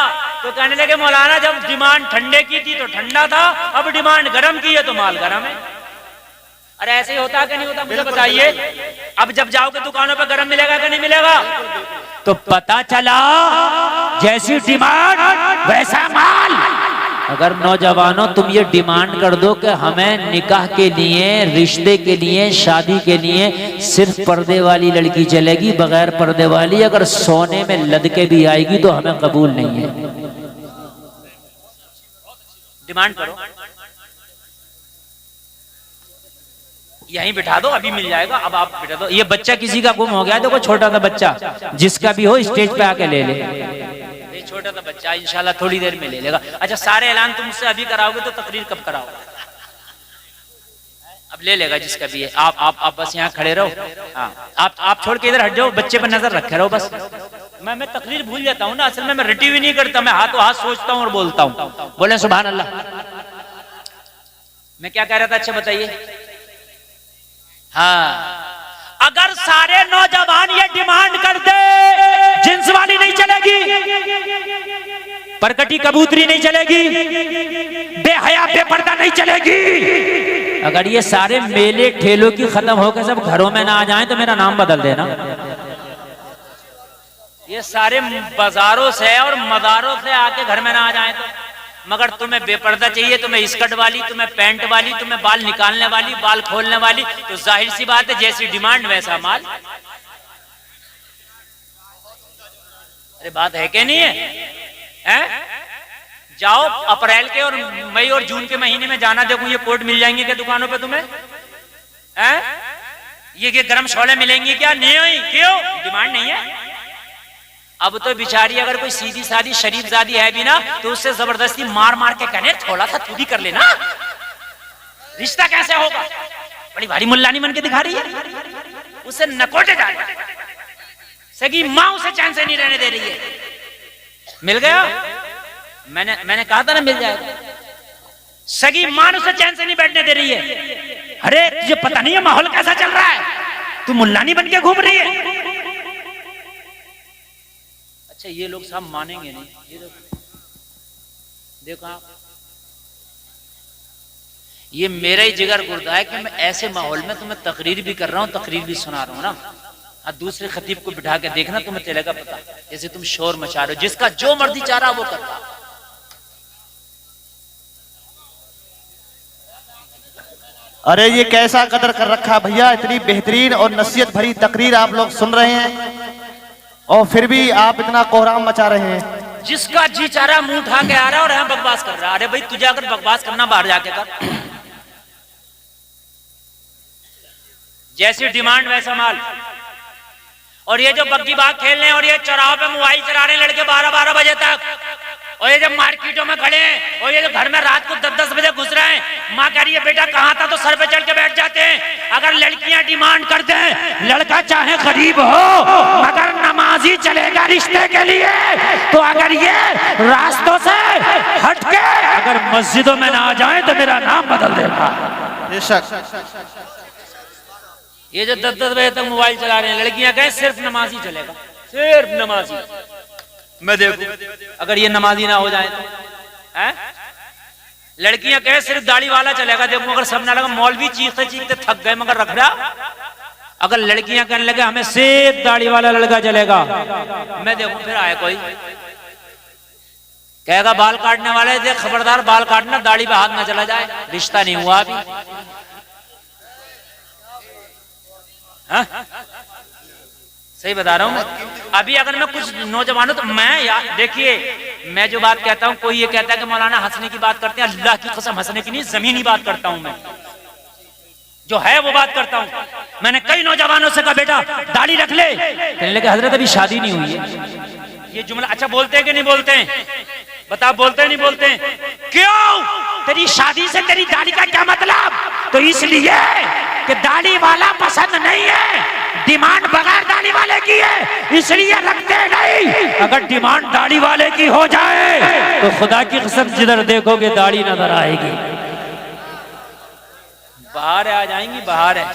तो कहने लगे मौलाना जब डिमांड ठंडे की थी तो ठंडा था, अब डिमांड गरम की है तो माल गरम है। अरे ऐसे ही होता कि नहीं होता? मुझे बताइए। अब जब जाओगे दुकानों पे गरम मिलेगा कि नहीं मिलेगा? तो पता चला जैसी डिमांड वैसा माल। अगर नौजवानों तुम ये डिमांड कर दो कि हमें निकाह के लिए, रिश्ते के लिए, शादी के लिए सिर्फ पर्दे वाली लड़की चलेगी, बगैर पर्दे वाली अगर सोने में लद के भी आएगी तो हमें कबूल नहीं है। डिमांड करो, यहीं बिठा दो, अभी मिल जाएगा। अब आप बिठा दो। ये बच्चा किसी का गुम हो गया, देखो छोटा सा बच्चा, जिसका भी हो स्टेज पे आके ले ले। छोटा सा बच्चा इंशाल्लाह थोड़ी देर में ले लेगा। अच्छा सारे ऐलान तुम मुझसे अभी कराओगे तो तकरीर कब कराओगे? अब ले लेगा जिसका भी है। आप बस यहाँ खड़े रहो। हाँ आप छोड़ के इधर हट जाओ, बच्चे पर नजर रखे रहो बस। मैं तकरीर भूल जाता हूँ ना, असल में मैं रटी हुई नहीं करता, मैं हाथों हाथ सोचता हूँ और बोलता हूँ। बोले सुभान अल्लाह। मैं क्या कह रहा था? अच्छा बताइए। हाँ अगर सारे नौजवान ये डिमांड कर दे, जिन्स वाली नहीं चलेगी, परकटी कबूतरी नहीं चलेगी, बेहया बेपर्दा नहीं चलेगी। अगर ये सारे मेले ठेलों की खत्म होकर सब घरों में ना आ जाएं तो मेरा नाम बदल देना। ये सारे बाजारों से और मदारों से आके घर में ना आ जाएं तो। मगर तुम्हें बेपर्दा चाहिए, तुम्हें स्कर्ट वाली, तुम्हें पैंट वाली, तुम्हें बाल निकालने वाली, बाल खोलने वाली, तो जाहिर सी बात है जैसी डिमांड वैसा माल। अरे बात है कि नहीं है? हैं? जाओ अप्रैल के और मई और जून के महीने में जाना, देखो ये कोट मिल जाएंगे क्या दुकानों पे तुम्हें? हैं? ये गरम शोले मिलेंगे क्या? नहीं। क्यों? डिमांड नहीं है। अब तो बिचारी अगर कोई सीधी सादी शरीफ जादी है भी ना तो उससे जबरदस्ती मार मार के कहने थोड़ा सा तू भी कर लेना, रिश्ता कैसे होगा? बड़ी भारी मुल्लानी मन के दिखा रही है, उसे नकोटे जा रही है। सगी माँ उसे चैन से नहीं रहने दे रही है। मिल गया? मैंने कहा था ना मिल जाएगा। सगी माँ उसे चैन से नहीं बैठने दे रही है। अरे तुझे पता नहीं है माहौल कैसा चल रहा है, तू मुल्लानी बन के घूम रही है। अच्छा ये लोग सब मानेंगे नहीं, ये देखो आप, ये मेरा ही जिगर गुर्दा है कि मैं ऐसे माहौल में तुम्हें तकरीर भी कर रहा हूँ, तकरीर भी सुना रहा हूँ ना, और दूसरे खतीब को बिठा के देखना तुम्हें चलेगा पता, जैसे तुम शोर मचा रहे हो, जिसका जो मर्जी चाह रहा वो करता। अरे ये कैसा कदर कर रखा भैया, इतनी बेहतरीन और नसीहत भरी तकरीर आप लोग सुन रहे हैं और फिर भी आप इतना कोहराम मचा रहे हैं। जिसका जी चाह रहा मुंह उठा के आ रहा है और यहाँ बकवास कर रहा है। अरे भाई तुझे अगर बकवास करना बाहर जाके कर, जैसी डिमांड वैसा माल। और ये जो बग्गी बाग खेल रहे हैं और ये चौराहों पे मोबाइल चला रहे हैं लड़के 12-12 बजे तक, और ये जब मार्केटों में खड़े हैं और ये जो घर में रात को 10-10 बजे घुस रहे हैं, माँ कह रही है बेटा कहाँ था, तो सर पे चढ़ के बैठ जाते हैं। अगर लड़कियां डिमांड करते हैं, लड़का चाहे गरीब हो मगर नमाजी चलेगा रिश्ते के लिए, तो अगर ये रास्तों से हट के अगर मस्जिदों में ना आ जाए तो मेरा नाम बदल देगा। बेशक ये जो 10-10 बजे तक मोबाइल चला रहे हैं, लड़कियां कहें सिर्फ नमाजी चलेगा, सिर्फ नमाजी। मैं देखू अगर ये नमाजी ना हो जाए तो है? लड़कियां कहें सिर्फ दाढ़ी वाला चलेगा, देखो अगर सब ना लगा, मौलवी चीखते चीखते थक गए मगर रख रहा। अगर लड़कियां कहने लगे हमें सिर्फ दाढ़ी वाला लड़का चलेगा, मैं देखू फिर आए कोई कहेगा बाल काटने वाले देख खबरदार बाल काटना, दाढ़ी पे हाथ ना चला जाए, रिश्ता नहीं हुआ अभी। हाँ? सही बता रहा हूँ मैं। अभी अगर मैं कुछ नौजवानों तो मैं देखिए मैं जो बात कहता हूँ, कोई ये कहता है कि मौलाना हंसने की बात करते हैं, अल्लाह की कसम हंसने की नहीं, जमीनी बात करता हूँ मैं, जो है वो बात करता हूँ। मैंने कई नौजवानों से कहा बेटा दाढ़ी रख ले, कहने लगे हजरत अभी शादी नहीं हुई है। ये जुमला अच्छा बोलते हैं कि नहीं बोलते हैं? बताओ बोलते हैं नहीं बोलते हैं? क्यों? तेरी शादी से तेरी दाढ़ी का क्या मतलब? तो इसलिए कि दाढ़ी वाला पसंद नहीं है, डिमांड बगैर दाढ़ी वाले की है, इसलिए रखते नहीं। अगर डिमांड दाढ़ी वाले की हो जाए तो खुदा की कसम जिधर देखोगे दाढ़ी नजर आएगी। बाहर आ जाएंगी, बाहर है,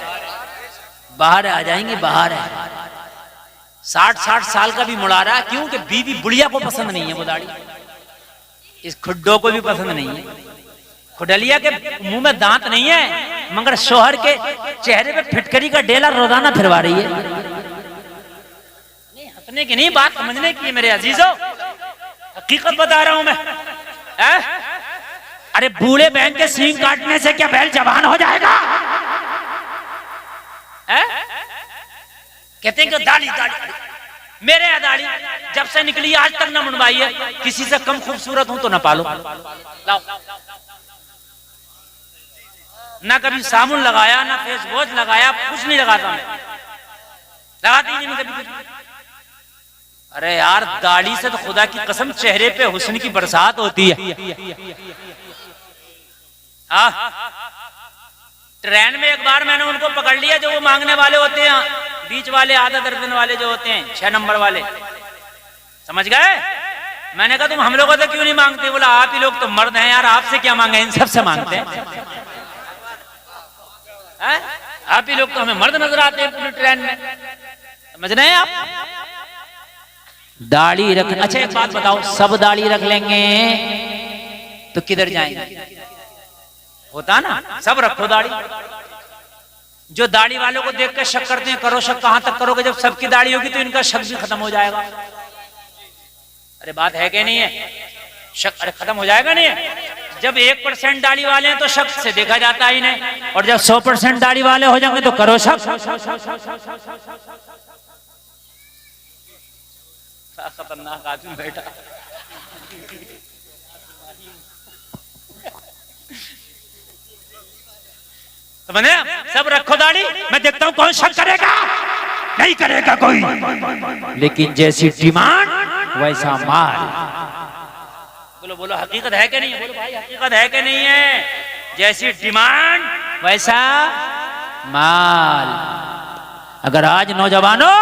बाहर आ जाएंगी, बाहर है। 60-60 साल का भी मुड़ा रहा है, क्यों कि बीवी बुढ़िया को पसंद नहीं है वो दाढ़ी, इस खुड्डों को भी पसंद नहीं है। खुडलिया के मुंह में दांत नहीं है मगर शोहर के चेहरे पे फिटकरी का डेला रोजाना फिरवा रही है। नहीं हंसने की नहीं, बात समझने की है मेरे अजीजों, हकीकत बता रहा हूं मैं। अरे बूढ़े बहन के सींग काटने से क्या बैल जवान हो जाएगा? कहते हैं कि दाढ़ी दाढ़ी, मेरे यहाँ दाढ़ी जब से निकली आज तक ना मुंडवाई है, किसी से कम खूबसूरत हूं तो ना पालो, लाओ। ना कभी साबुन लगाया, ना फेस वॉश लगाया, कुछ नहीं लगाता मैं, लगाती नहीं मैं कभी कुछ। अरे यार दाढ़ी से तो खुदा की कसम चेहरे पे हुस्न की बरसात होती है। ट्रेन में एक बार मैंने उनको पकड़ लिया जो वो मांगने वाले होते हैं, बीच वाले आधा दर्जन वाले जो होते हैं, 6 नंबर वाले, समझ गए? मैंने कहा तुम हम लोगों से क्यों नहीं मांगते? बोला आप ही लोग तो मर्द हैं यार, आपसे क्या मांगे, इन सबसे मांगते हैं। आप ही लोग तो हमें मर्द नजर आते हैं पूरी ट्रेन में, समझ रहे हैं आप? दाढ़ी रख, अच्छा एक बात बताओ, सब दाढ़ी रख लेंगे तो किधर जाएंगे? होता ना, सब रखो दाढ़ी। जो दाढ़ी वालों को देख कर शक करते हैं, करो शक, कहां तक करोगे? जब सबकी दाढ़ी होगी तो इनका शक भी खत्म हो जाएगा। अरे बात है कि नहीं है? शक अरे खत्म हो जाएगा नहीं है? जब 1% दाढ़ी वाले हैं तो शक से देखा जाता ही नहीं, और जब 100% दाढ़ी वाले हो जाएंगे तो करो शक। खतरनाक आदमी बैठा। तो मैंने सब रखो दाढ़ी, मैं देखता हूं कौन शक करेगा, नहीं करेगा कोई। लेकिन जैसी डिमांड वैसा माल। बोलो बोलो हकीकत है कि नहीं है? बोलो भाई हकीकत है कि नहीं है? जैसी डिमांड वैसा माल। अगर आज नौजवानों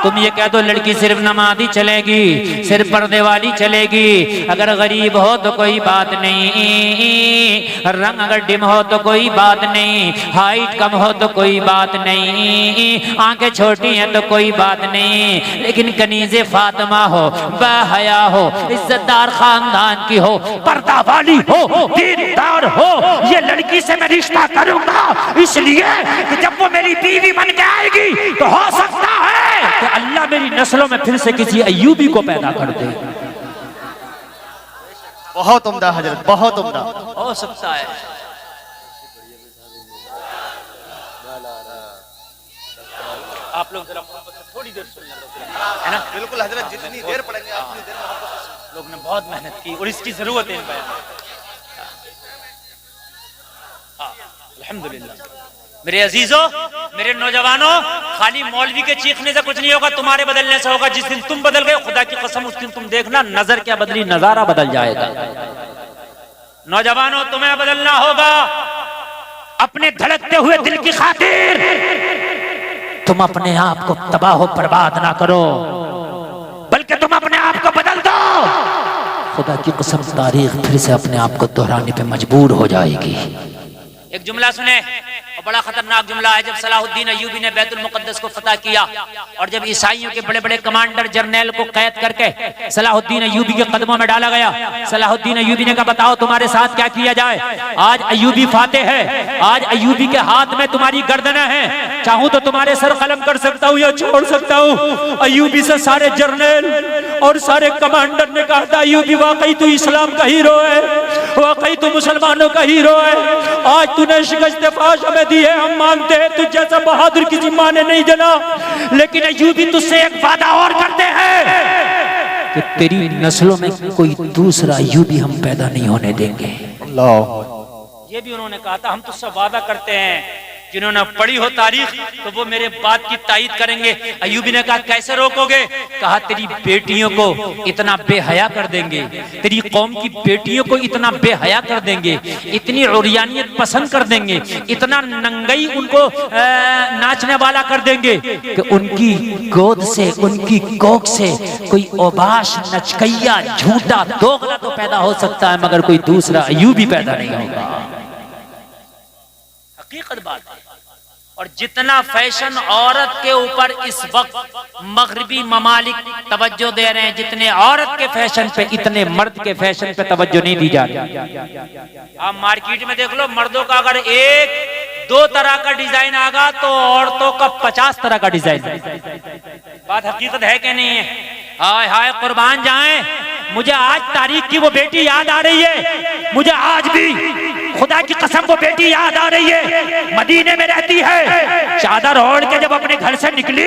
तुम ये कह दो लड़की सिर्फ नमाज़ी चलेगी, सिर्फ पर्दे वाली चलेगी, अगर गरीब हो तो कोई बात नहीं, रंग अगर डिम हो तो कोई बात नहीं, हाइट कम हो तो कोई बात नहीं, आंखें छोटी हैं तो कोई बात नहीं, लेकिन कनीज़े फातिमा हो, बाहया हो, इज्जतदार खानदान की हो, पर्दा वाली हो, दीनदार हो, ये लड़की से मैं रिश्ता करूंगा इसलिए कि जब वो मेरी बीवी बन के आएगी तो हो सकता है कि अल्लाह मेरी नस्लों में फिर से किसी अय्यूबी को पैदा कर दे। बहुत उम्दा हजरत, बहुत उम्दा। हो सकता है। आप लोग जरा थोड़ी देर सुन है ना? बिल्कुल हजरत, जितनी देर पढ़ेंगे आप उतनी देर लोग ने बहुत मेहनत की और इसकी जरूरत है। अल्हम्दुलिल्लाह। मेरे अजीजों, मेरे नौजवानों, खाली मौलवी के चीखने से कुछ नहीं होगा, तुम्हारे बदलने से होगा। जिस दिन तुम बदल गए, खुदा की कसम उस दिन तुम देखना नजर क्या बदली, नजारा बदल जाएगा। नौजवानों, तुम्हें बदलना होगा अपने धड़कते हुए दिल की खातिर। तुम अपने आप को तबाह बर्बाद ना करो, बल्कि तुम अपने आप को बदल दो। खुदा की कसम तारीख फिर से अपने आप को दोहराने पे मजबूर हो जाएगी। एक जुमला सुने, और बड़ा खतरनाक जुमला है। जब सलाहुद्दीन अय्यूबी ने बैतुल मुकद्दस को फतह किया और जब ईसाइयों के बड़े बड़े कमांडर जर्नैल को कैद करके सलाहुद्दीन अय्यूबी के कदमों में डाला गया, सलाहुद्दीन अय्यूबी ने कहा बताओ तुम्हारे साथ क्या किया जाए। आज अय्यूबी फातेह है, आज अय्यूबी के हाथ में तुम्हारी गर्दनें हैं, चाहूं तो तुम्हारे सर कलम कर सकता हूं या छोड़ सकता हूं। अय्यूबी से सारे जर्नैल और सारे कमांडर ने कहा था अय्यूबी वाकई तू इस्लाम का हीरो है, वाकई तू मुसलमानों का हीरो है, आज तूने शिकस्त फाश हमें दी है, हम मानते हैं तुझ जैसा बहादुर किसी माँ ने नहीं जना, लेकिन अय्यूबी तुझसे एक वादा और करते हैं कि तेरी नस्लों में कोई दूसरा अय्यूबी हम पैदा नहीं होने देंगे। अल्लाह। ये भी उन्होंने कहा था हम तुझसे वादा करते हैं, जिन्होंने पढ़ी हो तारीख तो वो मेरे बात की तायीद करेंगे। अय्यूबी ने कहा कैसे रोकोगे? कहा तेरी बेटियों को इतना बेहया कर देंगे, तेरी कौम की बेटियों को इतना बेहया कर देंगे, इतनी उरियानियत पसंद कर देंगे, इतना नंगई उनको नाचने वाला कर देंगे कि उनकी गोद से, उनकी कोख से कोई ओबाश, नचकैया, झूठा, दोगला तो पैदा हो सकता है, मगर कोई दूसरा अय्यूबी पैदा नहीं होगा। हकीकत बात है। और जितना फैशन औरत के ऊपर इस वक्त मगरबी ममालिक तवज्जो दे रहे हैं, जितने औरत के फैशन पे इतने मर्द के फैशन पे तवज्जो नहीं दी जा रही। आप मार्केट में देख लो, मर्दों का अगर एक दो तरह का डिजाइन आगा तो औरतों का 50 तरह का डिजाइन। बात हकीकत है कि नहीं है? हाय हाय कुर्बान जाएं, मुझे आज तारीख की वो बेटी याद आ रही है, मुझे आज भी खुदा की कसम वो बेटी याद आ रही है, मदीने में रहती है, चादर ओढ़ के जब अपने घर से निकली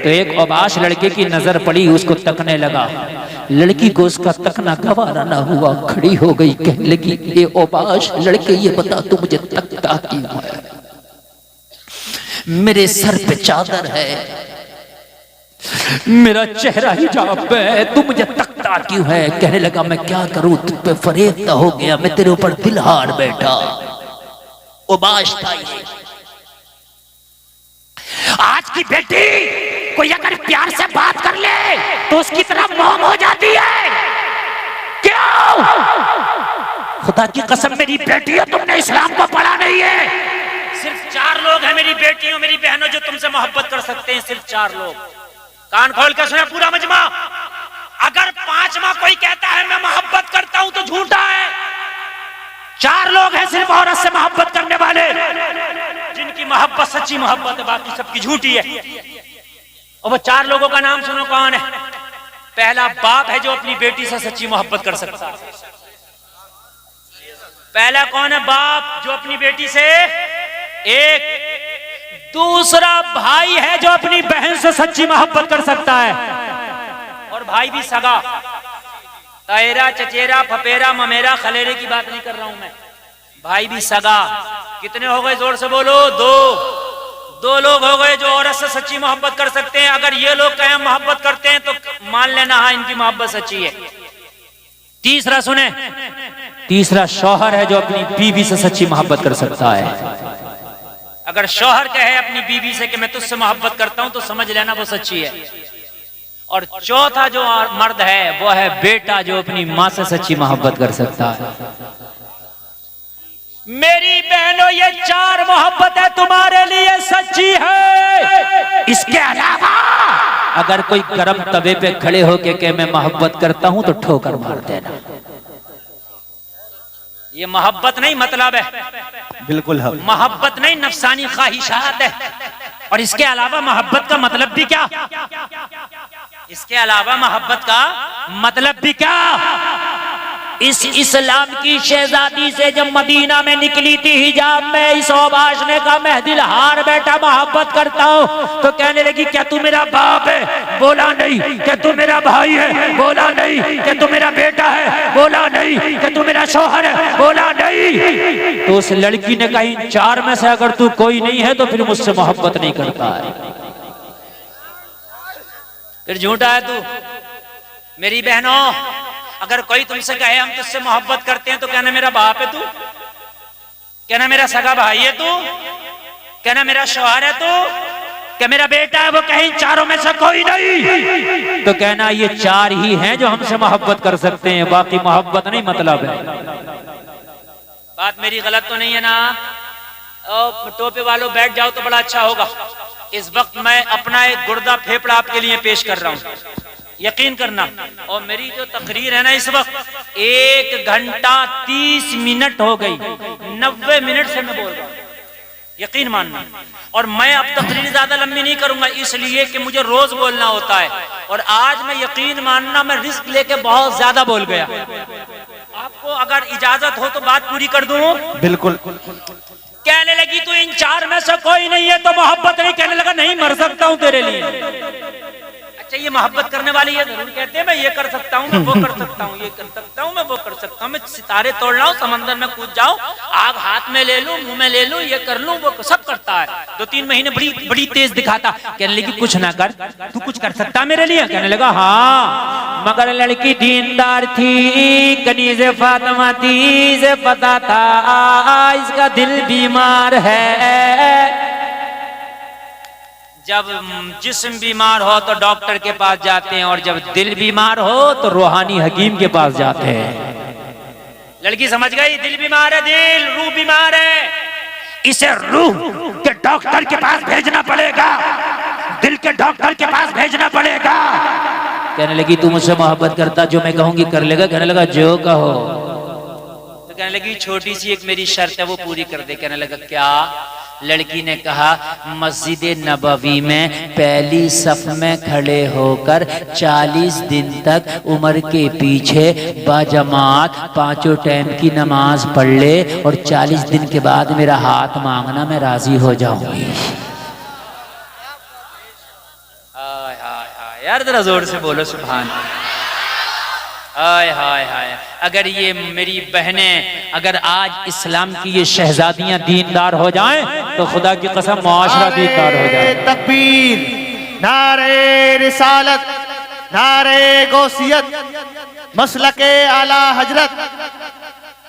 तो एक ओबाश लड़के की नजर पड़ी, उसको तकने लगा, लड़की को उसका तकना गवारा ना हुआ, खड़ी हो गई, कहने लगी ये ओबाश लड़के ये बता तू मुझे तकता क्यों है? मेरे सर पे चादर है, मेरा चेहरा हिजाब पे है, तू मुझे तकता क्यों है? कहने लगा मैं क्या करूं, तुझ पे फरेब हो गया, मैं तेरे ऊपर दिल हार बैठा। ओबाश था ये। आज की बेटी कोई अगर प्यार से बात कर ले तो उसकी तरफ मोम हो जाती है। क्यों? खुदा की कसम मेरी बेटी है, तुमने इस्लाम को पढ़ा नहीं है। सिर्फ 4 लोग हैं मेरी बेटियों, मेरी बहनों जो तुमसे मोहब्बत कर सकते हैं, सिर्फ 4 लोग। कान खोल कर सुना पूरा मजमा। अगर 5वां कोई कहता है मैं मोहब्बत करता हूं तो झूठा है। 4 लोग हैं सिर्फ औरत से मोहब्बत करने वाले, जिनकी मोहब्बत सच्ची मोहब्बत है, बाकी सबकी झूठी है। और वो 4 लोगों का नाम सुनो कौन है? पहला बाप है जो अपनी बेटी से सच्ची मोहब्बत कर सकता है। पहला कौन है? बाप जो अपनी बेटी से एक। दूसरा भाई है जो अपनी बहन से सच्ची मोहब्बत कर सकता है, और भाई भी सगा। तायरा, चचेरा, फपेरा, ममेरा, खलेरे की बात नहीं कर रहा हूं मैं, भाई भी सगा। कितने हो गए? जोर से बोलो। 2 लोग हो गए जो औरत से सच्ची मोहब्बत कर सकते हैं। अगर ये लोग कहें मोहब्बत करते हैं तो मान लेना हाँ इनकी मोहब्बत सच्ची है। तीसरा सुने, तीसरा शौहर है जो अपनी बीवी से सच्ची मोहब्बत कर सकता है। अगर शौहर कहे अपनी बीवी से कि मैं तुझसे मोहब्बत करता हूं तो समझ लेना वो सच्ची है। और चौथा जो मर्द है वो है बेटा, जो अपनी मां से सच्ची मोहब्बत कर सकता है। मेरी बहनों, ये 4 मोहब्बतें तुम्हारे लिए सच्ची है। इसके अलावा अगर कोई गर्म तवे पे खड़े होके के मैं मोहब्बत करता हूं तो ठोकर मार देना। ये मोहब्बत नहीं मतलब है, बिल्कुल है। मोहब्बत नहीं, नफसानी ख्वाहिशात है। और इसके अलावा मोहब्बत का मतलब भी क्या? इसके अलावा मोहब्बत का मतलब भी क्या? इस इस्लाम की शहजादी से जब मदीना में निकली थी हिजाब में, इस औबाश ने कहा मैं दिल हार बैठा मोहब्बत करता हूँ। तो कहने लगी क्या तू मेरा बाप है? बोला नहीं। क्या तू मेरा भाई है? बोला नहीं। क्या तू मेरा बेटा है? बोला नहीं। क्या तू मेरा शौहर है? बोला नहीं। तो उस लड़की ने कहा इन 4 में से अगर तू कोई नहीं है तो फिर मुझसे मोहब्बत नहीं करता है, फिर झूठा है तू। मेरी बहनों, अगर कोई तुमसे कहे हम तुझसे मोहब्बत करते हैं तो कहना मेरा बाप है तू, कहना मेरा सगा भाई है तू, कहना मेरा शौहर है तू, क्या मेरा बेटा है? वो कहे इन 4 में से कोई नहीं, तो कहना ये 4 ही हैं जो हमसे मोहब्बत कर सकते हैं, बाकी मोहब्बत नहीं मतलब है। बात मेरी गलत तो नहीं है ना? टोपे वालों बैठ जाओ तो बड़ा अच्छा होगा। इस वक्त मैं अपना एक गुर्दा फेफड़ा आपके लिए पेश कर रहा हूं, यकीन करना। और मेरी जो तकरीर है ना, इस वक्त 1 घंटा 30 मिनट हो गई, 90 मिनट से मैं बोल रहा हूं, यकीन मानना। और मैं अब तकरीर ज्यादा लंबी नहीं करूंगा इसलिए कि मुझे रोज बोलना होता है। और आज मैं, यकीन मानना, मैं रिस्क लेके बहुत ज्यादा बोल गया। आपको अगर इजाजत हो तो बात पूरी कर दूं? बिल्कुल। कहने लगी तू इन 4 में से कोई नहीं है तो मोहब्बत नहीं। कहने लगा नहीं, मर सकता हूं तेरे लिए। अच्छा, ये मोहब्बत करने वाली ये जरूर कहते हैं मैं ये कर सकता हूँ, मैं वो कर सकता हूँ, ये कर सकता हूँ, मैं वो कर सकता हूँ, मैं सितारे तोड़ लाऊं, समंदर में कूद जाऊं, आग हाथ में ले लूं, मुंह में ले लूं, ये कर लूं, वो सब करता है। 2-3 महीने बड़ी तेज दिखाता। कहने लगी कुछ ना कर, तू कुछ कर सकता मेरे लिए? कहने लगा हाँ, मगर लड़की दीनदार थी, कनीज़े फातिमा थी, इसे पता था इसका दिल बीमार है। जब जिस्म बीमार हो तो डॉक्टर के पास जाते हैं, और जब दिल बीमार हो तो रूहानी हकीम के पास जाते हैं। लड़की समझ गई, दिल बीमार है, दिल, रूह बीमार है, इसे रूह के डॉक्टर के पास भेजना पड़ेगा, दिल के डॉक्टर के पास भेजना पड़ेगा। कहने लगी तू मुझसे मोहब्बत करता, जो मैं कहूंगी कर लेगा? कहने लगा जो कहो। तो कहने लगी छोटी सी एक मेरी शर्त है वो पूरी कर दे। कहने लगा क्या? लड़की ने कहा मस्जिद नबवी में पहली सफ में खड़े होकर 40 दिन तक उमर के पीछे बाजमात 5 टाइम की नमाज पढ़ ले, और 40 दिन के बाद मेरा हाथ मांगना, मैं राजी हो जाऊंगी। हाय हाय हाय यार, जरा जोर से बोलो सुभान। हाय हाय हाय। अगर ये मेरी बहनें, अगर आज इस्लाम की ये शहजादियां दीनदार हो जाएं तो खुदा की कसम मुआशरा दीनदार हो जाए। तकबीर, नारे रिसालत, नारे गौसियत, मसलके आला हजरत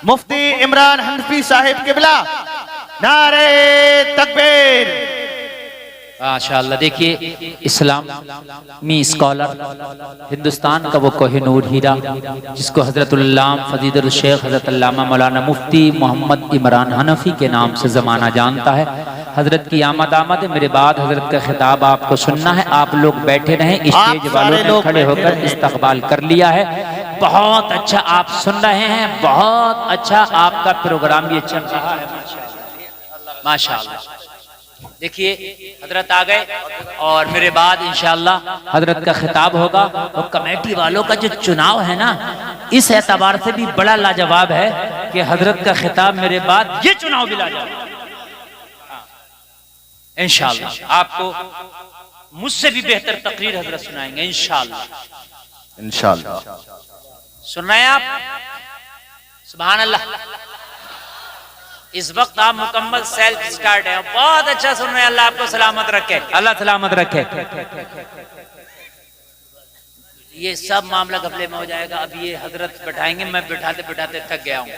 मुफ्ती इमरान हनफी साहिब किबला, नारे तकबीर। माशाअल्लाह। देखिए इस्लामी स्कॉलर, हिंदुस्तान का वो कोहिनूर हीरा, जिसको हजरतुल्लाम फजीदुल शेख हजरत अल्लामा मौलाना मुफ्ती मोहम्मद इमरान हनफी के नाम से ज़माना जानता है। हजरत की आमद है, मेरे बाद हजरत का खिताब आपको सुनना है। आप लोग बैठे रहें, स्टेज वालों ने खड़े होकर इस्तकबाल कर लिया है। बहुत अच्छा आप सुन रहे हैं, बहुत अच्छा आपका प्रोग्राम ये चल रहा है, माशाअल्लाह। देखिए हजरत आ गए, और मेरे बाद इंशाअल्लाह हजरत का खिताब होगा। और कमेटी वालों का जो चुनाव है ना, इस एतबार से भी बड़ा लाजवाब है कि हजरत का खिताब मेरे बाद ये चुनाव भी लाजवाब। इंशाअल्लाह आपको मुझसे भी बेहतर तकरीर हजरत सुनाएंगे इंशाअल्लाह। इंशाअल्लाह सुन रहे हैं आप? सुभान अल्लाह। इस वक्त आप मुकम्मल सेल्फ स्टार्ट है, बहुत अच्छा सुन रहे हैं। अल्लाह आपको सलामत रखे, अल्लाह सलामत रखे। ये सब मामला घपले में हो जाएगा। अब ये हजरत बैठाएंगे, मैं बैठाते बैठाते थक गया हूँ।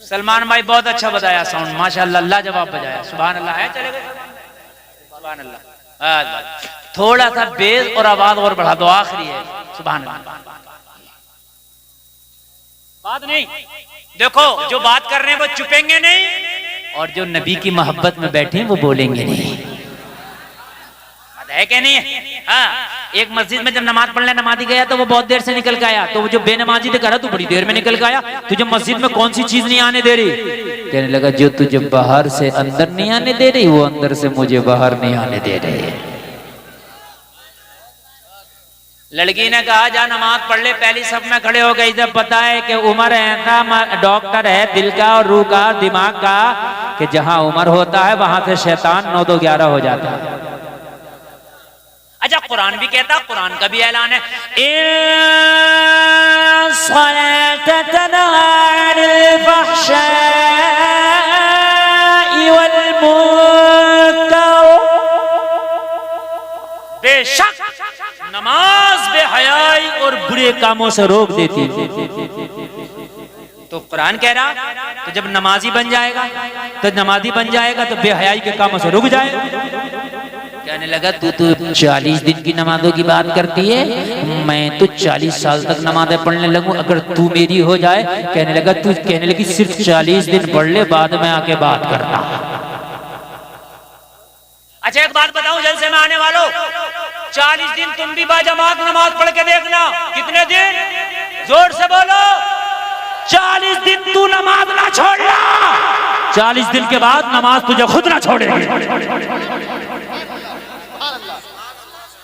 सलमान भाई बहुत अच्छा बताया साउंड, माशाल्लाह, लाजवाब बजाया, सुभान अल्लाह। है चले गए, सुभान अल्लाह। थोड़ा सा बेस और आवाज और बढ़ा दो, आखिरी है, सुभान अल्लाह। बात नहीं, देखो जो बात कर रहे हैं वो चुपेंगे नहीं, और जो नबी की मोहब्बत में बैठे हैं वो बोलेंगे नहीं। है क्या नहीं है? हाँ, एक मस्जिद में जब नमाज पढ़ने नमाजी गया तो वो बहुत देर से निकल के आया, तो वो जो बेनमाजी ने करा तू बड़ी देर में निकल के आया, तुझे मस्जिद में कौन सी चीज नहीं आने दे रही? कहने लगा जो तुझे बाहर से अंदर नहीं आने दे रही, वो अंदर से मुझे बाहर नहीं आने दे रही। लड़की ने कहा जा नमाज पढ़ ले, पहली सब में खड़े हो गई। जब पता है कि उमर ऐसा डॉक्टर है दिल का और रूह का दिमाग का कि जहां उमर होता है वहां से शैतान 9 2 11 हो जाता है। अच्छा, कुरान भी कहता, कुरान का भी ऐलान है, बेशक नमाज बेहयाई और बुरे कामों से रोक देती है। तो कुरान कह रहा तो जब नमाजी बन जाएगा तो बेहयाई के कामों से रुक जाएगा। कहने लगा तू तो 40 दिन की नमाजों की बात करती है, मैं तो 40 साल तक नमाजें पढ़ने लगूं अगर तू मेरी हो जाए। कहने लगी सिर्फ 40 दिन पढ़ ले, बाद में आके बात करना। अच्छा एक बात बताऊं जलसे में आने वालों, 40 दिन तुम भी बाजमात नमाज पढ़ के देखना। कितने दिन? जोर से बोलो। 40 दिन तू नमाज ना छोड़ना, 40 दिन के बाद नमाज तुझे खुद ना छोड़ेगी।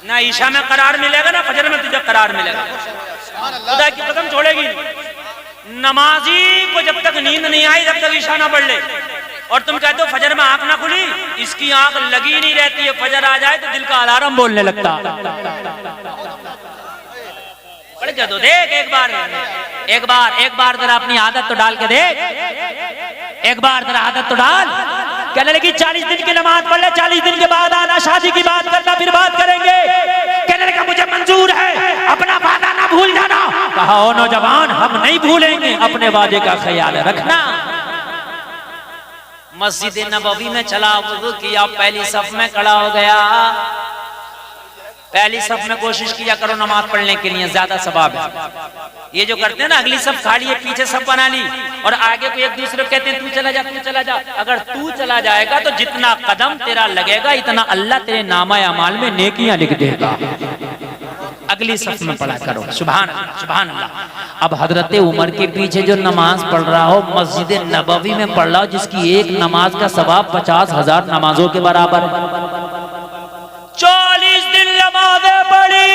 ना ईशा में करार मिलेगा ना फजर में तुझे करार मिलेगा, खुदा की कसम छोड़ेगी। नमाजी को जब तक नींद नहीं आई तब तक ईशा ना पढ़ ले, और तुम कहते हो फजर में आंख ना खुली, इसकी आंख लगी नहीं रहती है, फजर आ जाए तो दिल का अलार्म बोलने लगता। पढ़ के तो देख एक बार जरा अपनी आदत तो डाल के देख, एक बार जरा आदत तो डाल। कहने लगी 40 दिन की नमाज पढ़ ले, 40 दिन के बाद आना, शादी की बात करना, फिर बात करेंगे। कहने लगा मुझे मंजूर है, अपना वादा ना भूल जाना। कहा ओ नौजवान, हम नहीं भूलेंगे, अपने वादे का ख्याल रखना। मस्जिद नबवी में चला, वुज़ू किया, पहली सफ में खड़ा हो गया। पहली सफ में कोशिश किया करो नमाज पढ़ने के लिए, ज्यादा सवाब है। ये जो करते हैं ना, अगली सफ खाली है, पीछे सफ बना ली और आगे को एक दूसरे को कहते हैं तू चला जा, तू चला जा। अगर तू चला जाएगा तो जितना कदम तेरा लगेगा इतना अल्लाह तेरे नामा अमाल में नेकियां लिख देगा। अगली सफ में पढ़ा करो। सुभान अल्लाह, सुभान अल्लाह। अब हजरत उमर के पीछे जो नमाज पढ़ रहा हो, मस्जिद नबवी में पढ़ रहा हो, जिसकी एक नमाज का सवाब 50,000 नमाजों के बराबर। 40 दिन नमाज़ें पढ़ी,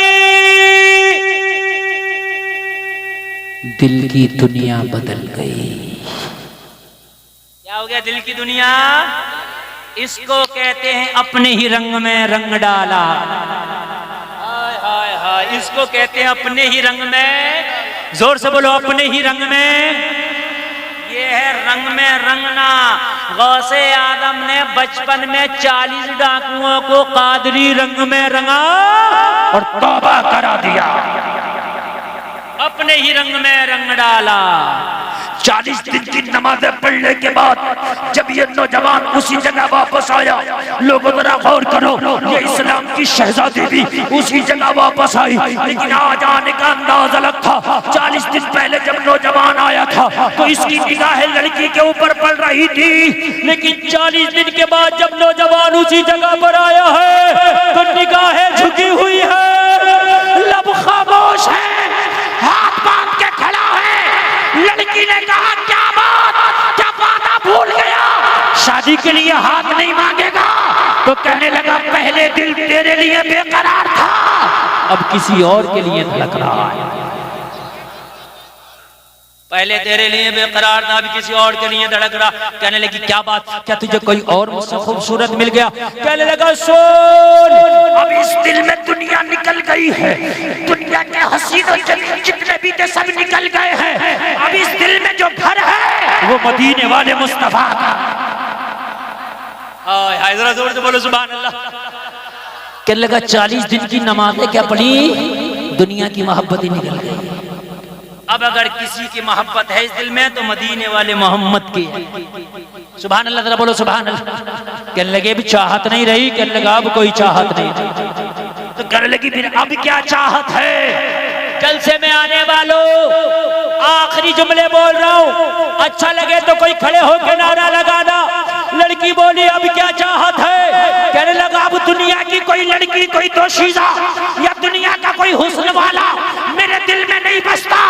दिल की दुनिया बदल गई। क्या हो गया दिल की दुनिया? इसको कहते हैं अपने ही रंग में रंग डाला। हाय हाय हाय, इसको कहते हैं अपने ही रंग में, जोर से बोलो, अपने ही रंग में। ये है रंग में रंगना। गौसे आदम ने बचपन में 40 डाकुओं को कादरी रंग में रंगा और तौबा करा दिया, अपने ही रंग में रंग डाला। 40 दिन की नमाज़ें पढ़ने के बाद जब ये नौजवान उसी जगह वापस आया, लोगों जरा गौर करो, ये इस्लाम की शहजादी भी उसी जगह वापस आई, लेकिन आज आने का अंदाज अलग था। 40 दिन पहले जब नौजवान आया था तो इसकी निगाहें लड़की के ऊपर पड़ रही थी, लेकिन 40 दिन के बाद जब नौजवान उसी जगह पर आया है तो निगाहें झुकी हुई है, लब खामोश है, हाथ बांध के खड़ा है। लड़की ने कहा क्या बात, क्या वादा भूल गया, शादी के लिए हाथ नहीं मांगेगा? तो कहने लगा पहले दिल तेरे लिए बेकरार था, अब किसी और के लिए धड़क रहा है। पहले तेरे लिए बेकरार था, अभी किसी और के लिए धड़क रहा। कहने लगी क्या बात, क्या तुझे कोई और मुझसे खूबसूरत मिल गया? कहने लगा सुन, अब इस दिल में दुनिया निकल गई है, दुनिया के हसीन जितने भी थे सब निकल गए हैं, अब इस दिल में जो घर है वो मदीने वाले मुस्तफा का। हाय जरा जोर से बोलो सुभान अल्लाह। कहने लगा 40 दिन की नमाज़ें क्या पढ़ी, दुनिया की मोहब्बत ही निकल गई। अब अगर किसी की मोहब्बत है इस दिल में तो मदीने वाले मोहम्मद की है। सुभान अल्लाह, जरा बोलो सुभान अल्लाह। कहने लगे भी चाहत नहीं रही, कहने लगा अब कोई चाहत नहीं रही। तो कहने लगी फिर अब क्या चाहत है? जलसे में आने वालों, आखिरी जुमले बोल रहा हूँ, अच्छा लगे तो कोई खड़े होकर नारा लगाना। लड़की बोली अब क्या चाहत है? कहने लगा अब दुनिया की कोई लड़की, कोई दोशीज़ा या दुनिया का कोई हुस्न वाला मेरे दिल में नहीं बसता।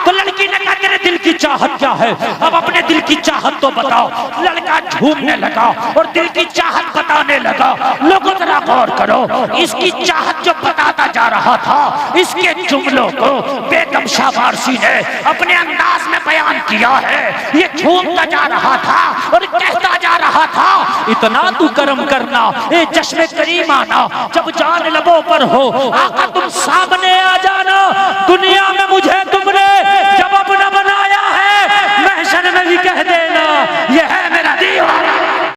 तो लड़की ने कहा तेरे दिल की चाहत क्या है? अब अपने दिल की चाहत तो बताओ। लड़का झूमने लगा और दिल की चाहत बताने लगा। लोगों जरा गौर करो, इसकी चाहत जो बताता जा रहा था, इसके जुमलों को बेगम शाहवारसी ने अपने अंदाज में बयान किया है। ये झूमता जा रहा था और कहता जा रहा था, इतना तू करम करना, ए चश्मे करीम आना, जब जान लबों पर हो आका तुम सामने आ जाना। दुनिया में मुझे तुम